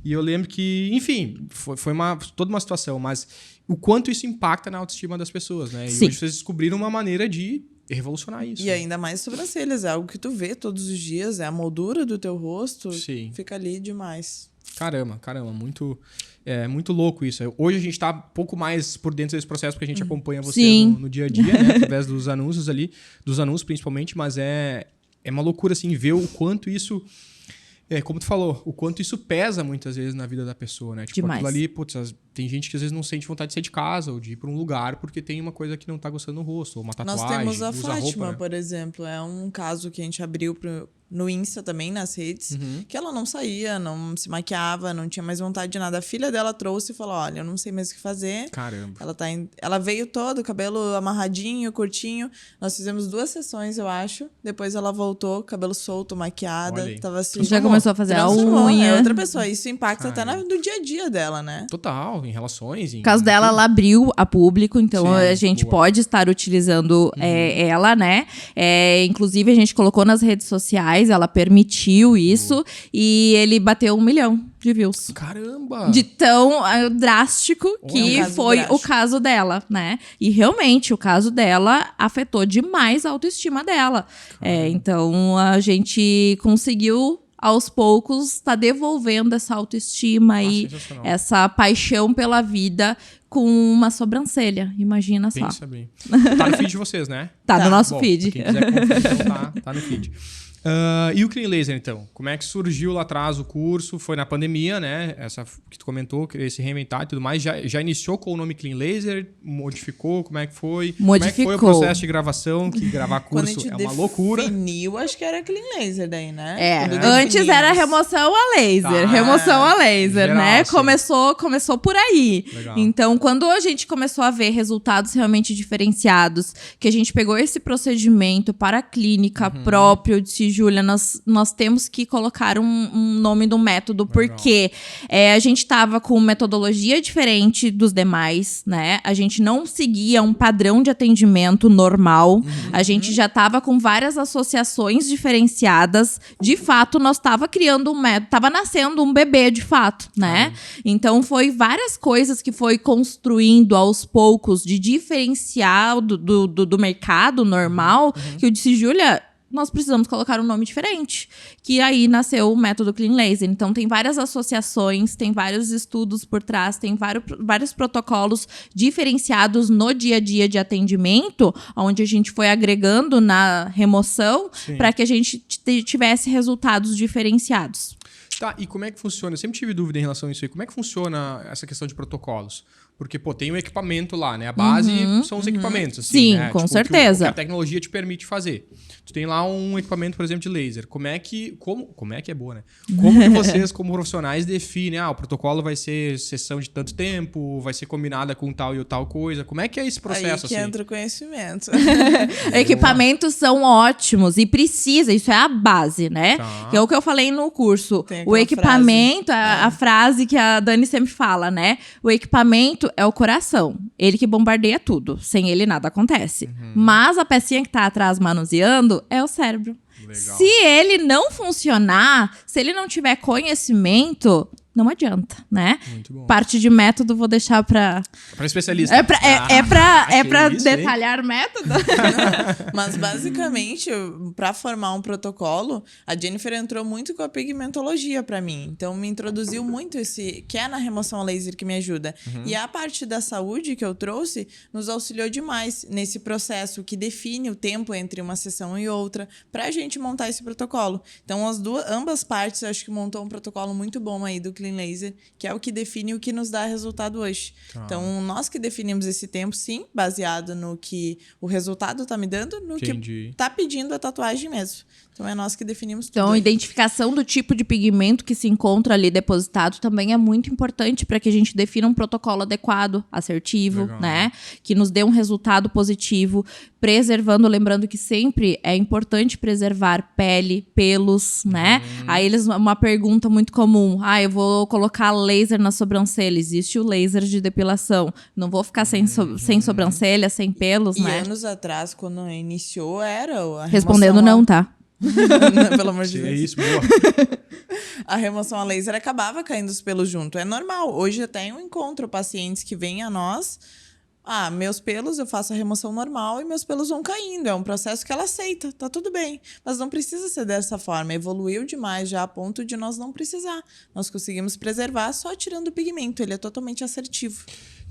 E eu lembro que, enfim, foi toda uma situação, mas o quanto isso impacta na autoestima das pessoas, né? E hoje vocês descobriram uma maneira de revolucionar isso. E ainda mais sobrancelhas, é algo que tu vê todos os dias, é a moldura do teu rosto, fica ali demais. Caramba, muito louco isso. Hoje a gente tá um pouco mais por dentro desse processo, porque a gente acompanha você no dia a dia, né? Através dos anúncios ali, dos anúncios principalmente, mas é uma loucura, assim, ver o quanto isso Como tu falou, o quanto isso pesa muitas vezes na vida da pessoa, né? Tipo, Demais. aquilo ali, tem gente que às vezes não sente vontade de sair de casa ou de ir pra um lugar porque tem uma coisa que não tá gostando no rosto, ou uma tatuagem, Nós temos a usa Fátima, roupa, né? por exemplo. É um caso que a gente abriu no Insta também, nas redes, que ela não saía, não se maquiava, não tinha mais vontade de nada. A filha dela trouxe e falou, olha, eu não sei mais o que fazer. Caramba. Ela veio todo, cabelo amarradinho, curtinho. Nós fizemos 2 sessões, eu acho. Depois ela voltou, cabelo solto, maquiada. Olha aí. Tava assim, Já começou a fazer a transformou, unha. É outra pessoa. Isso impacta até Caramba. no dia a dia dela, né? Total, em relações. No caso dela, ela abriu a público, então Sim, a gente boa. pode estar utilizando ela, né? Inclusive, a gente colocou nas redes sociais, ela permitiu isso, e ele bateu 1 milhão de views. Caramba! De tão drástico que É um caso foi drástico. o caso dela, né? E realmente, o caso dela afetou demais a autoestima dela. Então, a gente conseguiu, aos poucos, tá devolvendo essa autoestima e sensacional. essa paixão pela vida com uma sobrancelha. Imagina só. Pensa bem. Tá no feed de vocês, né? Tá no nosso Bom, feed. Quem quiser conferir, então tá no feed. E o Clean Laser, então? Como é que surgiu lá atrás o curso? Foi na pandemia, né? Essa que tu comentou, esse reinventar e tudo mais. Já iniciou com o nome Clean Laser? Modificou? Como é que foi? Como é que foi o Modificou. processo de gravação? Que gravar Quando a curso gente é uma loucura. definiu, acho que era Clean Laser daí, né? Quando Antes definimos. era remoção a laser. Tá. Remoção a laser, Geral, né? sim. Começou por aí. Legal. Então, quando a gente começou a ver resultados realmente diferenciados, que a gente pegou esse procedimento para a clínica próprio, eu disse, Júlia, nós temos que colocar um nome do método, porque a gente estava com metodologia diferente dos demais, né? A gente não seguia um padrão de atendimento normal. A gente já estava com várias associações diferenciadas. De fato, nós estava criando um método, estava nascendo um bebê, de fato, né? Então, foi várias coisas que foi construindo aos poucos de diferencial do mercado normal, que eu disse, Júlia, nós precisamos colocar um nome diferente. Que aí nasceu o método Clean Laser. Então, tem várias associações, tem vários estudos por trás, tem vários protocolos diferenciados no dia a dia de atendimento, onde a gente foi agregando na remoção para que a gente tivesse resultados diferenciados. Tá, e como é que funciona? Eu sempre tive dúvida em relação a isso aí. Como é que funciona essa questão de protocolos? Porque, tem o equipamento lá, né? A base são os equipamentos, assim, Sim, né? com Tipo, certeza. O que a tecnologia te permite fazer. Tu tem lá um equipamento, por exemplo, de laser. Como é que é boa, né? Como que vocês, como profissionais, definem? O protocolo vai ser sessão de tanto tempo, vai ser combinada com tal e tal coisa. Como é que é esse processo, Aí que assim? entra o conhecimento. Equipamentos são ótimos e precisa, isso é a base, né? Tá. Que é o que eu falei no curso. Tem O aquela equipamento, a frase que a Dani sempre fala, né? O equipamento é o coração. Ele que bombardeia tudo. Sem ele nada acontece. Mas a pecinha que tá atrás manuseando é o cérebro. Legal. Se ele não funcionar, se ele não tiver conhecimento, não adianta, né? Muito bom. Parte de método vou deixar pra... Para especialista. É pra que isso, detalhar método? Mas, basicamente, para formar um protocolo, a Jennifer entrou muito com a pigmentologia para mim. Então, me introduziu muito que é na remoção a laser que me ajuda. E a parte da saúde que eu trouxe nos auxiliou demais nesse processo que define o tempo entre uma sessão e outra, para a gente montar esse protocolo. Então, ambas partes, eu acho que montou um protocolo muito bom aí do Clean Laser, que é o que define o que nos dá resultado hoje. Tá. Então, nós que definimos esse tempo, sim, baseado no que o resultado tá me dando, no Entendi. que tá pedindo a tatuagem mesmo. Então, é nós que definimos tudo. Então, a aí. identificação do tipo de pigmento que se encontra ali depositado também é muito importante para que a gente defina um protocolo adequado, assertivo, Legal. né? Que nos dê um resultado positivo, preservando, lembrando que sempre é importante preservar pele, pelos, né? Aí uma pergunta muito comum, eu vou colocar laser na sobrancelha, existe o laser de depilação, não vou ficar sem sobrancelha, sem pelos, E né? anos atrás, quando iniciou, era a Respondendo remoção não, tá? Pelo amor de É Deus. isso, boa. A remoção a laser acabava caindo os pelos junto. É normal. Hoje até eu encontro pacientes que vêm a nós. Meus pelos, eu faço a remoção normal e meus pelos vão caindo. É um processo que ela aceita, tá tudo bem. Mas não precisa ser dessa forma. Evoluiu demais já a ponto de nós não precisar. Nós conseguimos preservar só tirando o pigmento. Ele é totalmente assertivo.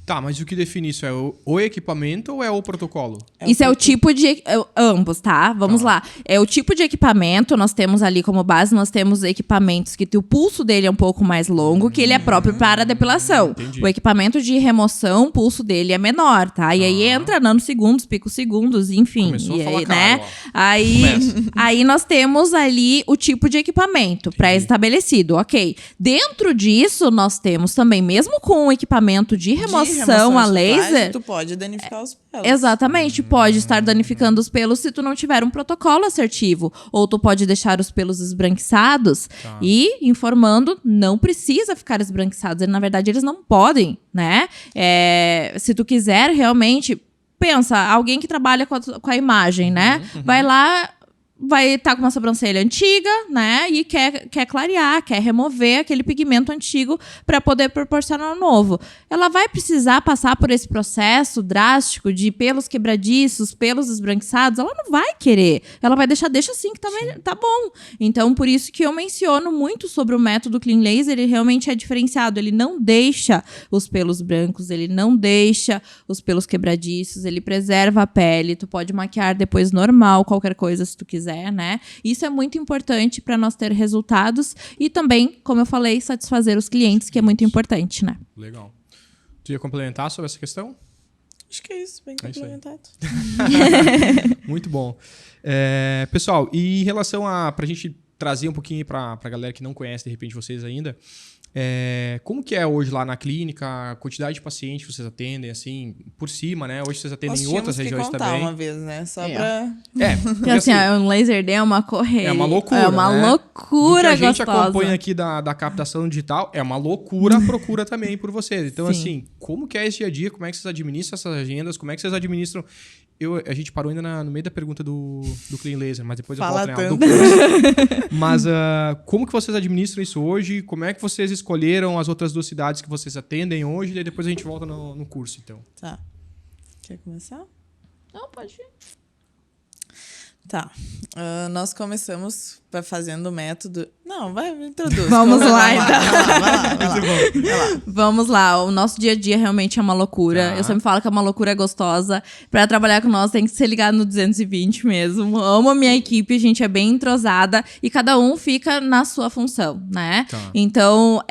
Tá, mas o que define isso? É o equipamento ou é o protocolo? Isso é o tipo de... ambos, tá? Vamos lá. É o tipo de equipamento, nós temos ali como base, nós temos equipamentos que o pulso dele é um pouco mais longo, que ele é próprio para a depilação. Entendi. O equipamento de remoção, o pulso dele é menor, tá? E aí entra nanosegundos, picosegundos, enfim. Começou a E falar aí, caro, né? ó. Aí nós temos ali o tipo de equipamento pré-estabelecido, ok. Dentro disso, nós temos também, mesmo com o equipamento de remoção a de laser... tatuagem, tu pode danificar os pelos. Exatamente, pode estar danificando os pelos se tu não tiver um protocolo assertivo. Ou tu pode deixar os pelos esbranquiçados e informando, não precisa ficar esbranquiçados. Na verdade, eles não podem, né? Se tu quiser realmente... Pensa, alguém que trabalha com a imagem, né? Vai lá... Vai estar com uma sobrancelha antiga, né? E quer clarear, quer remover aquele pigmento antigo para poder proporcionar um novo. Ela vai precisar passar por esse processo drástico de pelos quebradiços, pelos esbranquiçados. Ela não vai querer. Ela vai deixa assim que tá bom. Então, por isso que eu menciono muito sobre o método Clean Laser. Ele realmente é diferenciado. Ele não deixa os pelos brancos, ele não deixa os pelos quebradiços, ele preserva a pele. Tu pode maquiar depois normal, qualquer coisa se tu quiser. Né? Isso é muito importante para nós ter resultados e também, como eu falei, satisfazer os clientes, que é muito importante, né? Legal. Tu ia complementar sobre essa questão? Acho que é isso, bem complementado. Muito bom. Pessoal, e em relação pra gente trazer um pouquinho pra galera que não conhece, de repente, vocês ainda, como que é hoje lá na clínica, a quantidade de pacientes que vocês atendem, assim, por cima, né? Hoje vocês atendem em outras regiões contar também. uma vez, né? Só pra... Porque assim, um laser day é uma correria. É uma loucura, É uma né? loucura gostosa. O que a gente gostosa. acompanha aqui da captação digital é uma loucura a procura também por vocês. Então, assim, como que é esse dia a dia? Como é que vocês administram essas agendas? Como é que vocês administram... A gente parou ainda no meio da pergunta do Clean Laser, mas depois eu volto nela. Do curso. Mas como que vocês administram isso hoje? Como é que vocês escolheram as outras 2 cidades que vocês atendem hoje? E depois a gente volta no curso, então. Tá. Quer começar? Não, pode ir. Tá. Nós começamos fazendo o método... Não, vai, introduz. Vamos lá, então. Vai lá. Vamos lá, o nosso dia a dia realmente é uma loucura. Eu sempre falo que é uma loucura gostosa. Pra trabalhar com nós tem que ser ligado no 220 mesmo. Amo a minha equipe, a gente é bem entrosada e cada um fica na sua função, né? Tá. Então,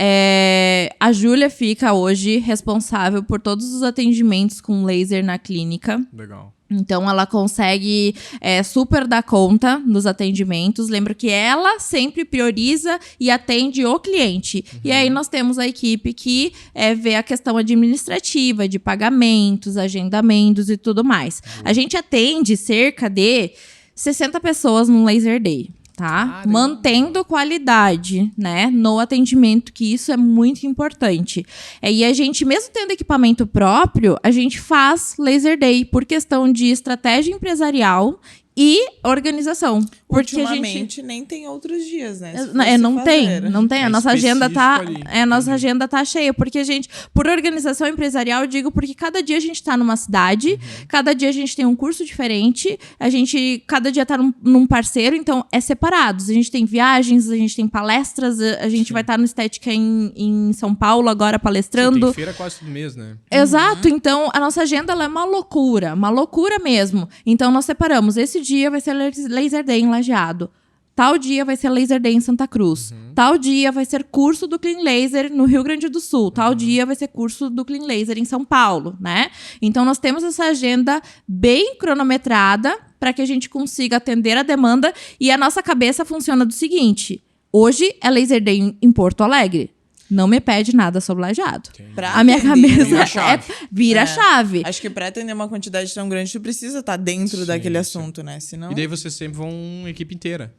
a Júlia fica hoje responsável por todos os atendimentos com laser na clínica. Legal. Então, ela consegue super dar conta dos atendimentos. Lembra que ela sempre prioriza e atende o cliente. E aí, nós temos a equipe que vê a questão administrativa, de pagamentos, agendamentos e tudo mais. A gente atende cerca de 60 pessoas num Laser Day. Tá? Caramba. Mantendo qualidade, né, no atendimento, que isso é muito importante. E a gente, mesmo tendo equipamento próprio, a gente faz Laser Day por questão de estratégia empresarial e organização. Porque Ultimamente nem tem outros dias, né? Não tem. A nossa agenda tá, ali. agenda tá cheia, porque a gente, por organização empresarial, eu digo porque cada dia a gente tá numa cidade, cada dia a gente tem um curso diferente, cada dia tá num parceiro, então é separados. A gente tem viagens, a gente tem palestras, a gente vai estar no Estética em São Paulo agora palestrando. Tem feira quase todo mês, né? Exato, então a nossa agenda ela é uma loucura mesmo. Então nós separamos, esse dia vai ser Laser Day em Lajeado. Tal dia vai ser Laser Day em Santa Cruz. Tal dia vai ser curso do Clean Laser no Rio Grande do Sul. Tal dia vai ser curso do Clean Laser em São Paulo, né? Então, nós temos essa agenda bem cronometrada para que a gente consiga atender a demanda. E a nossa cabeça funciona do seguinte. Hoje é Laser Day em Porto Alegre. Não me pede nada sobre Lajeado. A minha cabeça vira a chave. Acho que para atender uma quantidade tão grande, tu precisa estar dentro daquele assunto, né? Senão... E daí vocês sempre vão equipe inteira.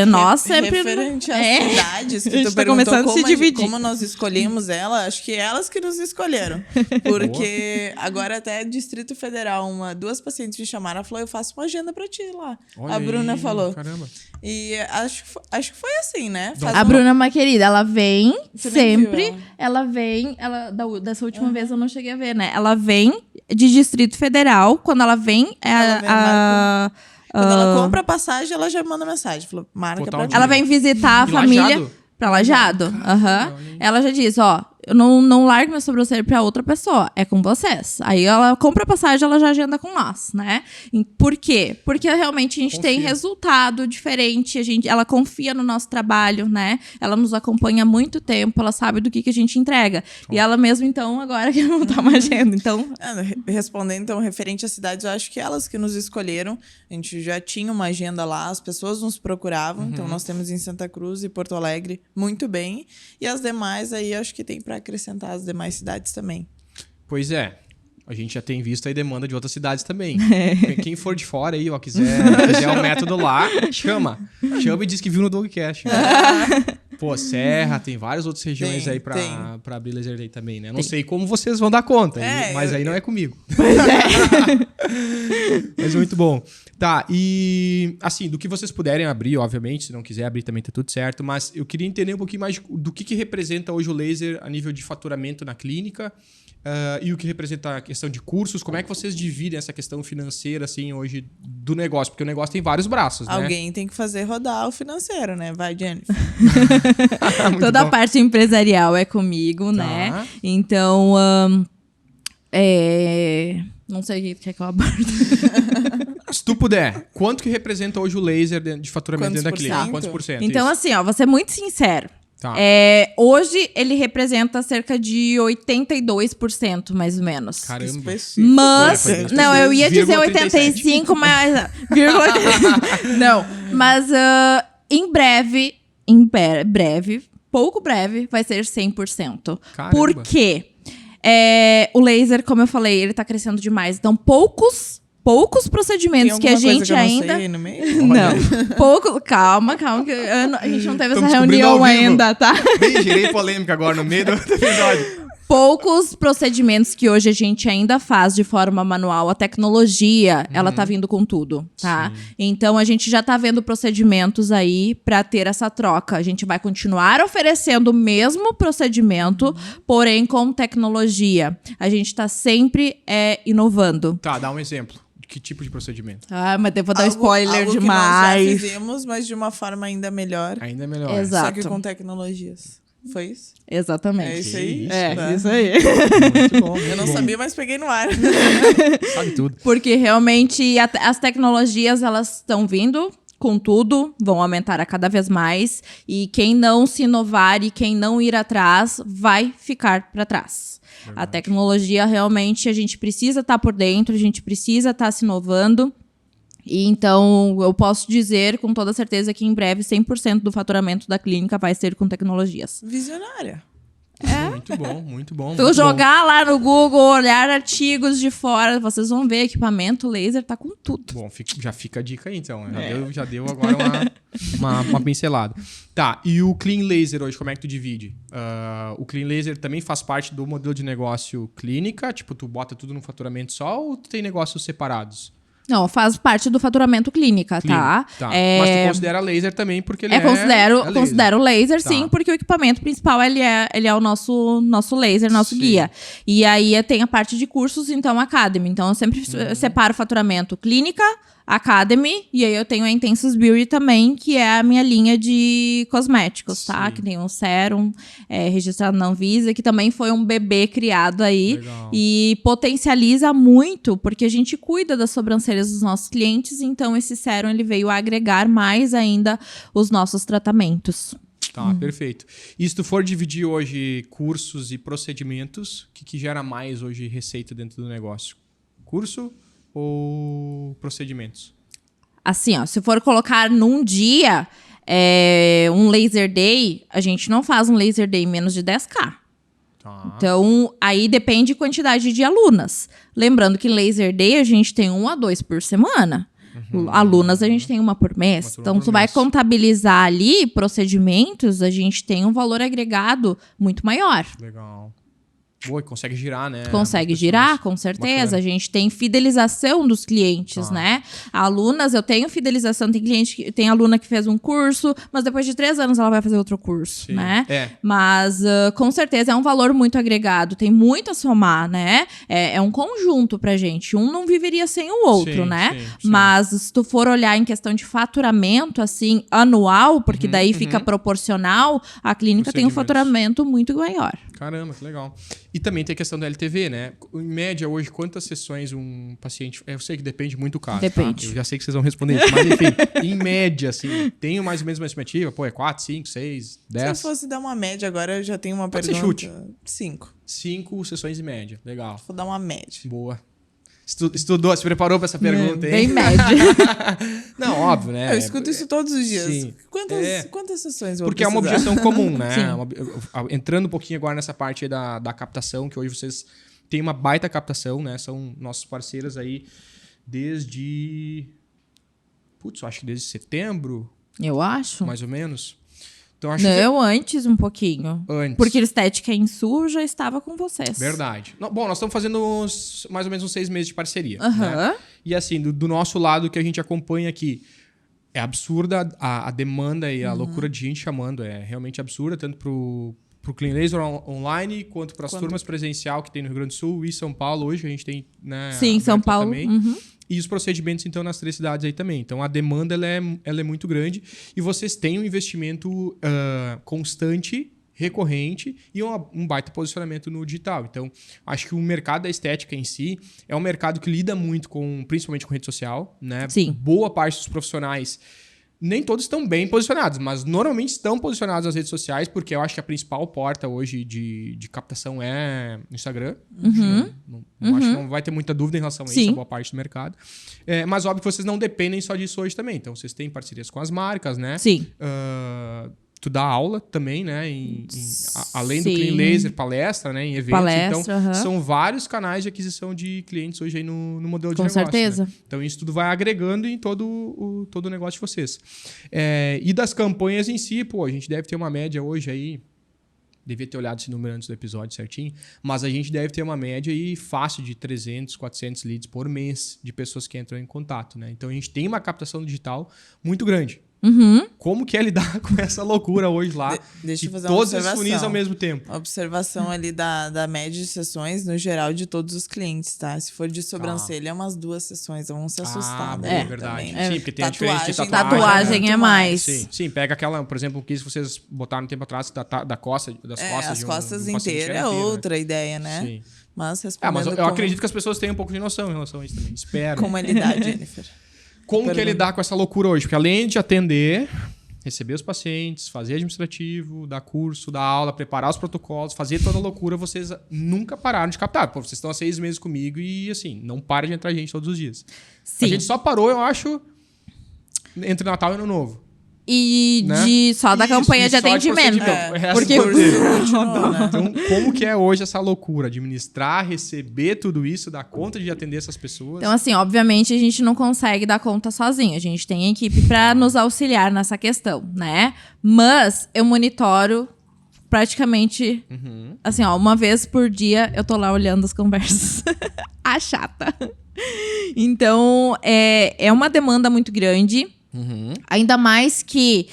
Nós sempre... Referente às cidades que tu tá perguntou como nós escolhemos ela, acho que elas que nos escolheram. Porque agora até Distrito Federal, 2 pacientes me chamaram, ela falou, eu faço uma agenda pra ti lá. Olha a Bruna aí, falou. Caramba. E acho que foi assim, né? A Bruna é uma querida, ela vem Você nem sempre, viu ela. dessa última vez eu não cheguei a ver, né? Ela vem de Distrito Federal, quando ela vem, quando ela compra a passagem, ela já manda mensagem. Falou, marca pra ti. Ela vem visitar a família Lajeado? pra Lajeado. Ela já diz, eu não largo minha sobrancelha pra outra pessoa, é com vocês. Aí ela compra a passagem, ela já agenda com nós, né? Por quê? Porque realmente a gente tem resultado diferente, ela confia no nosso trabalho, né? Ela nos acompanha há muito tempo, ela sabe do que a gente entrega. E ela mesmo, então, agora que não tá mais agenda, então... Respondendo, então, referente às cidades, eu acho que elas que nos escolheram, a gente já tinha uma agenda lá, as pessoas nos procuravam, então nós temos em Santa Cruz e Porto Alegre muito bem, e as demais aí acho que tem para acrescentar as demais cidades também. Pois é. A gente já tem visto aí demanda de outras cidades também. Quem for de fora aí, ó, quiser o método lá, chama e diz que viu no Dogcast. Pô, Serra, tem várias outras regiões aí pra abrir Laser Day também, né? Não sei como vocês vão dar conta, mas aí não é comigo. Pois é. Mas muito bom. Tá, e assim, do que vocês puderem abrir, obviamente, se não quiser abrir também tá tudo certo, mas eu queria entender um pouquinho mais do que representa hoje o laser a nível de faturamento na clínica. E o que representa a questão de cursos, como é que vocês dividem essa questão financeira, assim, hoje do negócio? Porque o negócio tem vários braços, né? Alguém tem que fazer rodar o financeiro, né? Vai, Jennifer. Toda a parte empresarial é comigo, né? Então, não sei o que é que eu abordo. Se tu puder, quanto que representa hoje o laser de faturamento dentro da clínica? Quantos por cento? Então, assim, ó, vou ser muito sincero. Tá. Hoje ele representa cerca de 82%, mais ou menos. Caramba. Mas, não, eu ia dizer 85, mas... Não, mas em breve, pouco breve, vai ser 100%. Caramba. Por quê? O laser, como eu falei, ele tá crescendo demais. Então, poucos procedimentos que a gente ainda... Sei no meio? Não, calma, que a gente não teve essa reunião ainda, tá? Gerei polêmica agora no meio do episódio. Poucos procedimentos que hoje a gente ainda faz de forma manual. A tecnologia, ela tá vindo com tudo, tá? Sim. Então, a gente já tá vendo procedimentos aí pra ter essa troca. A gente vai continuar oferecendo o mesmo procedimento, porém com tecnologia. A gente tá sempre inovando. Tá, dá um exemplo. Que tipo de procedimento? Mas eu vou dar spoiler demais. Que nós já fizemos, mas de uma forma ainda melhor. Ainda melhor. Exato. Só que com tecnologias. Foi isso? Exatamente. É isso aí? Isso aí. Muito bom. Eu não sabia, mas peguei no ar. Sabe tudo. Porque realmente as tecnologias, elas estão vindo com tudo, vão aumentar a cada vez mais. E quem não se inovar e quem não ir atrás, vai ficar para trás. Verdade. A tecnologia, realmente, a gente precisa estar por dentro, a gente precisa estar se inovando. E então, eu posso dizer com toda certeza que em breve 100% do faturamento da clínica vai ser com tecnologias. Visionária. Muito bom, muito bom. Tu jogar lá no Google, olhar artigos de fora, vocês vão ver, equipamento laser tá com tudo. Bom, já fica a dica aí, então. Já deu agora uma pincelada. Tá, e o Clean Laser hoje, como é que tu divide? O Clean Laser também faz parte do modelo de negócio clínica? Tipo, tu bota tudo num faturamento só ou tu tem negócios separados? Não, faz parte do faturamento clínica, tá? Mas tu considera laser também porque ele considero laser, tá. Sim, porque o equipamento principal, ele é o nosso laser, nosso guia. E aí tem a parte de cursos, então, Academy. Então, eu sempre separo o faturamento clínica, Academy, e aí eu tenho a Intensus Beauty também, que é a minha linha de cosméticos, tá? Que tem um sérum registrado na Anvisa, que também foi um bebê criado aí. Legal. E potencializa muito, porque a gente cuida das sobrancelhas dos nossos clientes, então esse sérum ele veio agregar mais ainda os nossos tratamentos. Tá, perfeito. E se tu for dividir hoje cursos e procedimentos, o que gera mais hoje receita dentro do negócio? Curso ou procedimentos? Assim, ó, se for colocar num dia um laser day, a gente não faz um laser day menos de 10K. Tá. Então, aí depende da quantidade de alunas. Lembrando que laser day a gente tem 1 a 2 por semana. Alunas a gente tem 1 por mês. Então, tu vai contabilizar ali procedimentos, a gente tem um valor agregado muito maior. Legal. Boa, consegue girar, né? Consegue girar, com certeza. Bacana. A gente tem fidelização dos clientes, né? Alunas, eu tenho fidelização. Tem aluna que fez um curso, mas depois de 3 anos ela vai fazer outro curso, né? Mas, com certeza, é um valor muito agregado. Tem muito a somar, né? É um conjunto pra gente. Um não viveria sem o outro, né? Sim. Mas, se tu for olhar em questão de faturamento, assim, anual, porque daí fica proporcional, a clínica tem um faturamento muito maior. Caramba, que legal. E também tem a questão da LTV, né? Em média, hoje, quantas sessões um paciente... Eu sei que depende muito do caso, Depende. tá? Eu já sei que vocês vão responder isso, mas enfim, em média, assim, tenho mais ou menos uma estimativa? Pô, é 4, 5, 6, 10? Se eu fosse dar uma média, agora eu já tenho uma Pode ser pergunta. chute. 5. 5 sessões em média. Legal. Vou dar uma média. Boa. Estudou, se preparou pra essa pergunta, hein? Bem média. Não, óbvio, né? Eu escuto isso todos os dias. Sim. Quantas sessões eu vou Porque é uma precisar? objeção comum, né? Sim. Entrando um pouquinho agora nessa parte aí da captação, que hoje vocês têm uma baita captação, né? São nossos parceiros aí desde... Putz, eu acho que desde setembro, Eu acho. mais ou menos. Então, acho que Não, antes um pouquinho. antes. Porque Estética em Sul já estava com vocês. Verdade. Bom, nós estamos fazendo mais ou menos uns 6 meses de parceria. Aham. Né? E assim, do nosso lado, que a gente acompanha aqui, é absurda a demanda e a loucura de gente chamando. É realmente absurda, tanto pro Clean Laser online, quanto para as turmas presencial que tem no Rio Grande do Sul e São Paulo. Hoje a gente tem, né, Sim, São aberto lá Paulo. também. Uhum. E os procedimentos, então, nas 3 cidades aí também. Então, a demanda, ela é muito grande. E vocês têm um investimento constante, recorrente e um baita posicionamento no digital. Então, acho que o mercado da estética em si é um mercado que lida muito principalmente com rede social, né? Sim. Boa parte dos profissionais, nem todos estão bem posicionados, mas normalmente estão posicionados nas redes sociais, porque eu acho que a principal porta hoje de captação é o Instagram. Acho que não vai ter muita dúvida em relação a isso, Sim. a boa parte do mercado. Mas óbvio que vocês não dependem só disso hoje também. Então, vocês têm parcerias com as marcas, né? Sim. Tu dá aula também, né? Além do Sim. Clean Laser, palestra, né? Em eventos. Palestra, então, aham. são vários canais de aquisição de clientes hoje aí no modelo de Com negócio. certeza. Né? Então, isso tudo vai agregando em todo o negócio de vocês. E das campanhas em si, pô, a gente deve ter uma média hoje aí. Devia ter olhado esse número antes do episódio certinho, mas a gente deve ter uma média aí fácil de 300, 400 leads por mês de pessoas que entram em contato, né? Então, a gente tem uma captação digital muito grande. Uhum. Como que é lidar com essa loucura hoje lá? Deixa eu e fazer uma todos esses observação. funis ao mesmo tempo. A observação ali da média de sessões, no geral, de todos os clientes, tá? Se for de sobrancelha, é umas 2 sessões, vão se assustar. Boa, daí verdade. também. Sim, porque tem a diferença de Tatuagem, tatuagem. Tatuagem né? é mais. Sim, pega aquela, por exemplo, que vocês botaram um tempo atrás das costas As de costas de um paciente inteiras é inteiro, né? outra ideia, né? Sim. Mas Mas respondendo eu acredito que as pessoas tenham um pouco de noção em relação a isso também. Espero. como é lidar, Jennifer. Como que é Pergunta. lidar com essa loucura hoje? Porque além de atender, receber os pacientes, fazer administrativo, dar curso, dar aula, preparar os protocolos, fazer toda a loucura, vocês nunca pararam de captar. Pô, vocês estão há 6 meses comigo e, assim, não para de entrar gente todos os dias. Sim. A gente só parou, eu acho, entre Natal e Ano Novo. E Né? só da Isso, campanha e de só atendimento. procedimento. O resto Porque não teve. Continua, né? Então, como que é hoje essa loucura? Administrar, receber tudo isso, dar conta de atender essas pessoas? Então, assim, obviamente a gente não consegue dar conta sozinho. A gente tem equipe para nos auxiliar nessa questão, né? Mas eu monitoro praticamente, assim, ó, uma vez por dia eu tô lá olhando as conversas. A chata. Então, é uma demanda muito grande. Ainda mais que,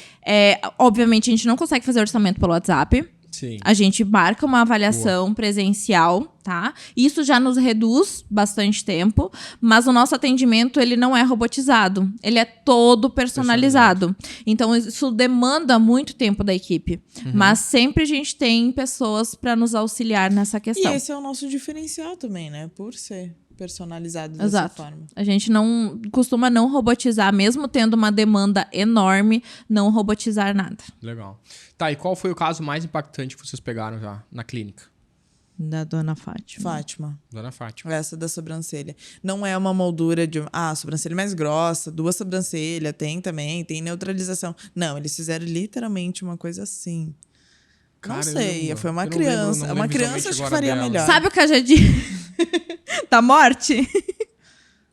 obviamente, a gente não consegue fazer orçamento pelo WhatsApp. Sim. A gente marca uma avaliação presencial, tá? Isso já nos reduz bastante tempo, mas o nosso atendimento, ele não é robotizado. Ele é todo personalizado. Então, isso demanda muito tempo da equipe. Mas sempre a gente tem pessoas para nos auxiliar nessa E questão. esse é o nosso diferencial também, né? Por ser personalizado dessa Exato. forma. A gente não costuma não robotizar, mesmo tendo uma demanda enorme, não robotizar nada. Legal. Tá, e qual foi o caso mais impactante que vocês pegaram já na clínica? Da dona Fátima. Fátima. Dona Fátima. Essa da sobrancelha. Não é uma moldura de... sobrancelha mais grossa, 2 sobrancelhas, tem também, tem neutralização. Não, eles fizeram literalmente uma coisa assim. Não Caramba. sei, foi uma Eu não lembro, criança. não Uma lembro criança visualmente acho que agora faria dela. melhor. Sabe o que eu já disse? Da morte?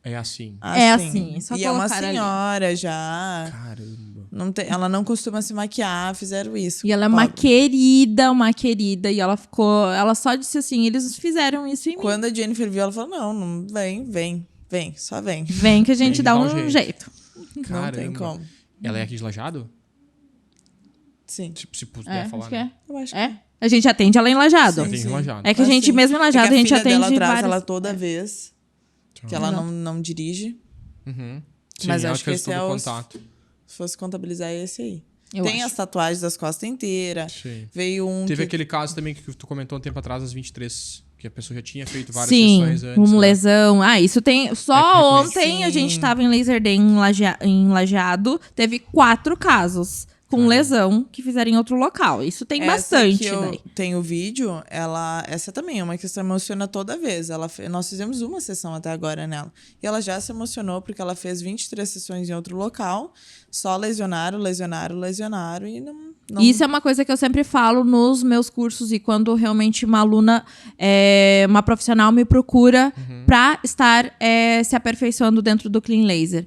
É assim. É assim, só E é uma colocar ali. senhora já. Caramba. Ela não costuma se maquiar, fizeram isso. E ela é Pobre. uma querida. E ela ficou... Ela só disse assim, eles fizeram isso em mim. Quando a Jennifer viu, ela falou, não, vem, só vem. Vem que a gente Vem, dá dá um um jeito. jeito. Não tem Caramba. como. Ela é aqui de Lajado? Sim. Se puder falar, Acho que né? Eu acho que é. A gente atende ela em Lajado. Sim, Tem sim. Lajado. É que a gente, Assim, mesmo em Lajado, é que a gente filha dela atende traz várias... ela toda vez, que ela não dirige. Uhum. Mas ela acho que fez esse é todo o o... contato. Se fosse contabilizar, é esse aí. Tem as tatuagens das costas inteiras. Sim. Veio um. Teve aquele caso também que tu comentou um tempo atrás, das 23, que a pessoa já tinha feito várias Sim, sessões antes. com né? lesão. Isso tem. Só ontem Sim. a gente tava em Laser Day em Lajeado, teve 4 casos com lesão que fizeram em outro local. Isso tem bastante, que eu daí. tenho o vídeo, essa também é uma questão que emociona toda vez. Nós fizemos uma sessão até agora nela. E ela já se emocionou porque ela fez 23 sessões em outro local. Só lesionaram e não... Isso é uma coisa que eu sempre falo nos meus cursos e quando realmente uma aluna, uma profissional me procura pra estar se aperfeiçoando dentro do Clean Laser.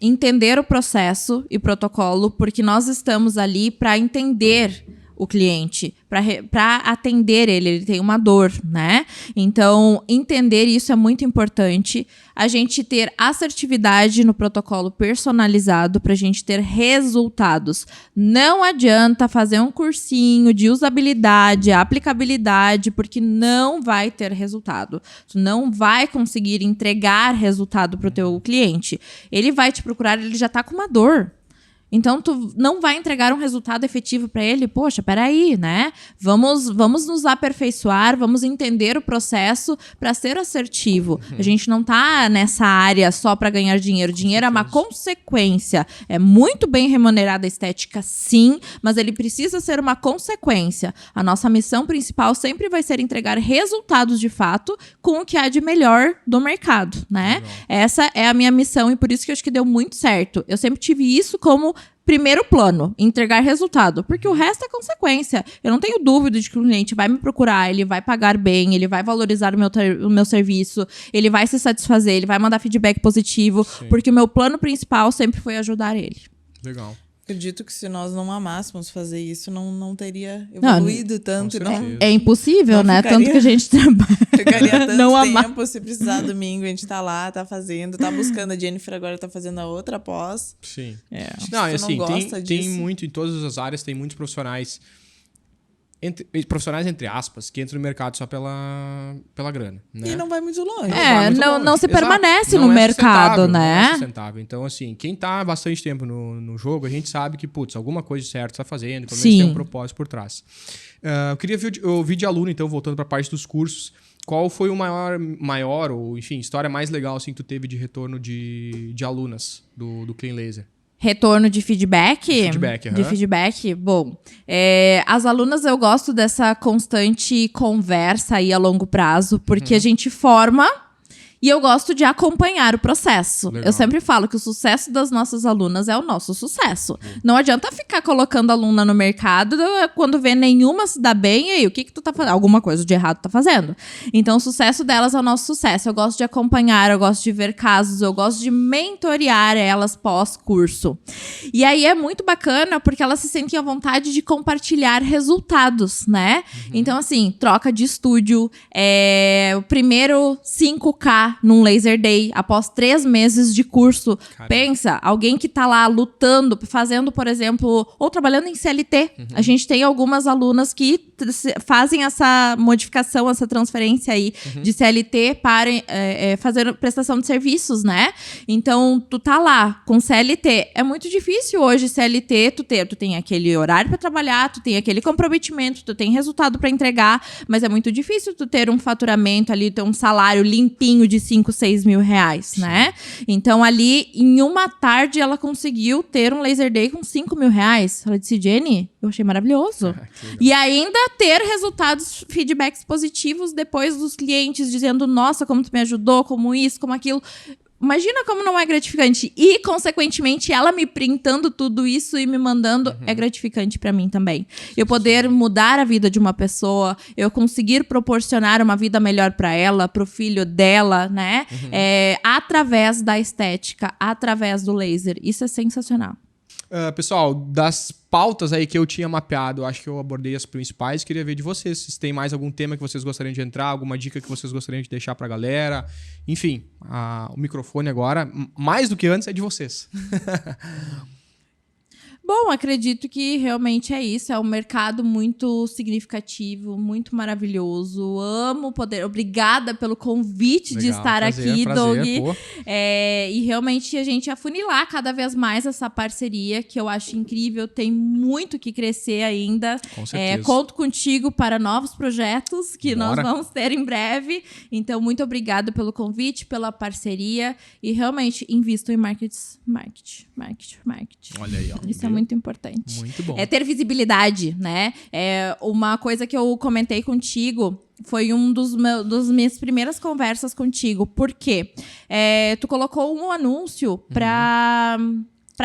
Entender o processo e protocolo, porque nós estamos ali para entender o cliente, para atender ele tem uma dor, né? Então, entender isso é muito importante. A gente ter assertividade no protocolo personalizado para a gente ter resultados. Não adianta fazer um cursinho de usabilidade, aplicabilidade, porque não vai ter resultado. Tu não vai conseguir entregar resultado para o teu cliente. Ele vai te procurar, ele já está com uma dor. Então, tu não vai entregar um resultado efetivo para ele? Poxa, peraí, né? Vamos nos aperfeiçoar, vamos entender o processo para ser assertivo. A gente não tá nessa área só para ganhar dinheiro. Dinheiro é uma consequência. É muito bem remunerada a estética, sim, mas ele precisa ser uma consequência. A nossa missão principal sempre vai ser entregar resultados de fato com o que há de melhor do mercado, né? Legal. Essa é a minha missão e por isso que eu acho que deu muito certo. Eu sempre tive isso como primeiro plano, entregar resultado, porque o resto é consequência. Eu não tenho dúvida de que o cliente vai me procurar, ele vai pagar bem, ele vai valorizar o meu serviço, ele vai se satisfazer, ele vai mandar feedback positivo, Sim. porque o meu plano principal sempre foi ajudar ele. Legal. Acredito que se nós não amássemos fazer isso, não teria evoluído tanto. com Não certeza. É impossível, Não né? ficaria- Tanto que a gente trabalha. ficaria tanto Não amar. tempo. Se precisar domingo, a gente tá lá, tá fazendo. Tá buscando. A Jennifer agora tá fazendo a outra pós. Sim. Se Não, e tu não assim, gosta tem disso- muito, em todas as áreas, tem muitos profissionais, profissionais entre aspas, que entram no mercado só pela grana, né? E não vai muito longe. vai muito longe. não se Exato. permanece Não no é mercado, sustentável, Não é né? sustentável. Então, assim, quem tá há bastante tempo no jogo, a gente sabe que, putz, alguma coisa certa tá fazendo, pelo menos Sim. tem um propósito por trás. Eu queria ouvir de aluno, então, voltando pra parte dos cursos, qual foi o maior ou, enfim, história mais legal, assim, que tu teve de retorno de alunas do Clean Laser? Retorno de feedback? Feedback, aham. De feedback? Bom, as alunas eu gosto dessa constante conversa aí a longo prazo, porque a gente forma e eu gosto de acompanhar o processo. Legal. Eu sempre falo que o sucesso das nossas alunas é o nosso sucesso. Não adianta ficar colocando aluna no mercado quando vê nenhuma se dá bem, e aí, o que tu tá fazendo? Alguma coisa de errado tá fazendo. Então, o sucesso delas é o nosso sucesso. Eu gosto de acompanhar, eu gosto de ver casos, eu gosto de mentorear elas pós-curso. E aí é muito bacana porque elas se sentem à vontade de compartilhar resultados, né? Então, assim, troca de estúdio, o primeiro 5K num Laser Day, após 3 meses de curso. Caramba. Pensa, alguém que tá lá lutando, fazendo, por exemplo, ou trabalhando em CLT. A gente tem algumas alunas que fazem essa modificação, essa transferência aí de CLT para fazer prestação de serviços, né? Então, tu tá lá com CLT. É muito difícil hoje CLT, tu tem aquele horário para trabalhar, tu tem aquele comprometimento, tu tem resultado para entregar, mas é muito difícil tu ter um faturamento ali, ter um salário limpinho de 5, 6 mil reais, né? Então, ali, em uma tarde, ela conseguiu ter um Laser Day com 5 mil reais. Ela disse, Jenny, eu achei maravilhoso. E ainda ter resultados, feedbacks positivos depois dos clientes dizendo, nossa, como tu me ajudou, como isso, como aquilo. Imagina como não é gratificante. E, consequentemente, ela me printando tudo isso e me mandando é gratificante pra mim também. Eu poder mudar a vida de uma pessoa, eu conseguir proporcionar uma vida melhor pra ela, pro filho dela, né? Através da estética, através do laser. Isso é sensacional. Pessoal, das pautas aí que eu tinha mapeado, eu acho que eu abordei as principais. Queria ver de vocês se tem mais algum tema que vocês gostariam de entrar, alguma dica que vocês gostariam de deixar pra galera. Enfim, o microfone agora, mais do que antes, é de vocês. Bom, acredito que realmente é isso. É um mercado muito significativo, muito maravilhoso. Amo poder... Obrigada pelo convite de estar aqui, Doug. E realmente a gente afunilar cada vez mais essa parceria, que eu acho incrível. Tem muito que crescer ainda. Com certeza. Conto contigo para novos projetos que nós vamos ter em breve. Então, muito obrigada pelo convite, pela parceria. E realmente, invisto em marketing. Olha aí, ó. Isso é muito importante. Muito bom. É ter visibilidade, né? Uma coisa que eu comentei contigo foi das minhas primeiras conversas contigo. Por quê? Tu colocou um anúncio para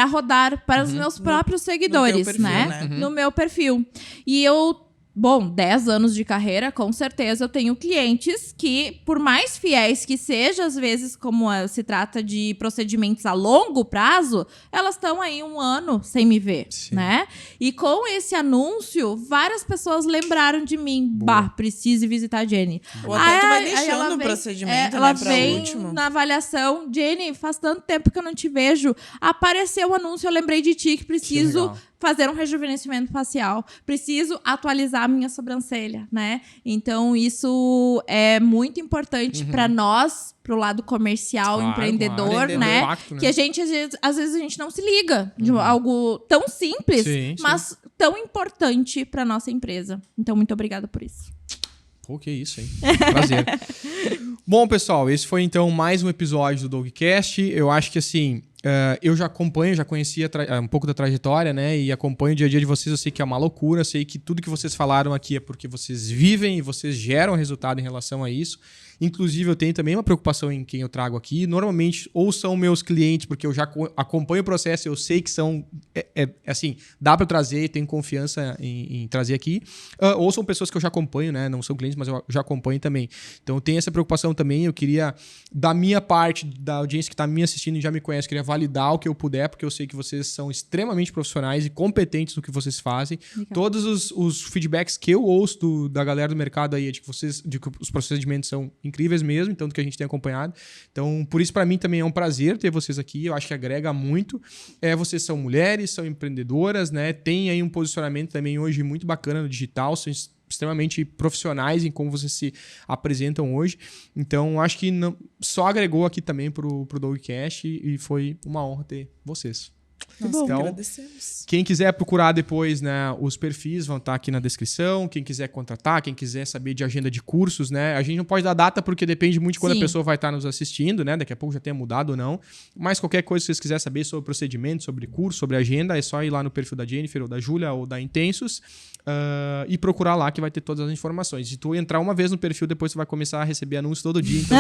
rodar para os meus próprios seguidores, perfil, né? No meu perfil. E eu... Bom, 10 anos de carreira, com certeza eu tenho clientes que, por mais fiéis que seja, às vezes, como se trata de procedimentos a longo prazo, elas estão aí 1 ano sem me ver, né? E com esse anúncio, várias pessoas lembraram de mim. Preciso visitar a Jenny. Ou até tu vai deixando o procedimento, ela pra vem último. na avaliação. Jenny, faz tanto tempo que eu não te vejo. Apareceu o anúncio, eu lembrei de ti que preciso... fazer um rejuvenescimento facial. Preciso atualizar a minha sobrancelha, né? Então, isso é muito importante para nós, pro lado comercial, empreendedor, né? Impacto, né? Que a gente, às vezes, a gente não se liga de algo tão simples, mas tão importante para nossa empresa. Então, muito obrigada por isso. Pô, que isso, hein? Prazer. Bom, pessoal, esse foi então mais um episódio do Dogcast. Eu acho que assim, eu já conhecia um pouco da trajetória, né? E acompanho o dia a dia de vocês. Eu sei que é uma loucura, eu sei que tudo que vocês falaram aqui é porque vocês vivem e vocês geram resultado em relação a isso. Inclusive, eu tenho também uma preocupação em quem eu trago aqui. Normalmente, ou são meus clientes, porque eu já acompanho o processo, eu sei que são... assim, dá para trazer, tenho confiança em trazer aqui. Ou são pessoas que eu já acompanho, né? Não são clientes, mas eu já acompanho também. Então, eu tenho essa preocupação também. Eu queria, da minha parte, da audiência que está me assistindo e já me conhece, eu queria validar o que eu puder, porque eu sei que vocês são extremamente profissionais e competentes no que vocês fazem. Legal. Todos os feedbacks que eu ouço da galera do mercado aí é de que os procedimentos são incríveis mesmo, então, do que a gente tem acompanhado. Então, por isso, para mim, também é um prazer ter vocês aqui. Eu acho que agrega muito. Vocês são mulheres, são empreendedoras, né? Tem aí um posicionamento também hoje muito bacana no digital, são extremamente profissionais em como vocês se apresentam hoje. Então, acho que só agregou aqui também pro Dogcast e foi uma honra ter vocês. Nossa, então, agradecemos. Quem quiser procurar depois, né, os perfis vão estar aqui na descrição. Quem quiser contratar, quem quiser saber de agenda de cursos, né? A gente não pode dar data porque depende muito de quando a pessoa vai estar nos assistindo, né? Daqui a pouco já tenha mudado ou não. Mas qualquer coisa que vocês quiserem saber sobre procedimento, sobre curso, sobre agenda, é só ir lá no perfil da Jennifer ou da Júlia ou da Intensos e procurar lá que vai ter todas as informações. Se tu entrar uma vez no perfil, depois você vai começar a receber anúncios todo dia. Então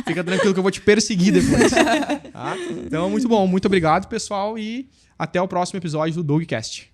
fica tranquilo que eu vou te perseguir depois. Tá? Então, muito bom. Muito obrigado, pessoal. E até o próximo episódio do Dogcast.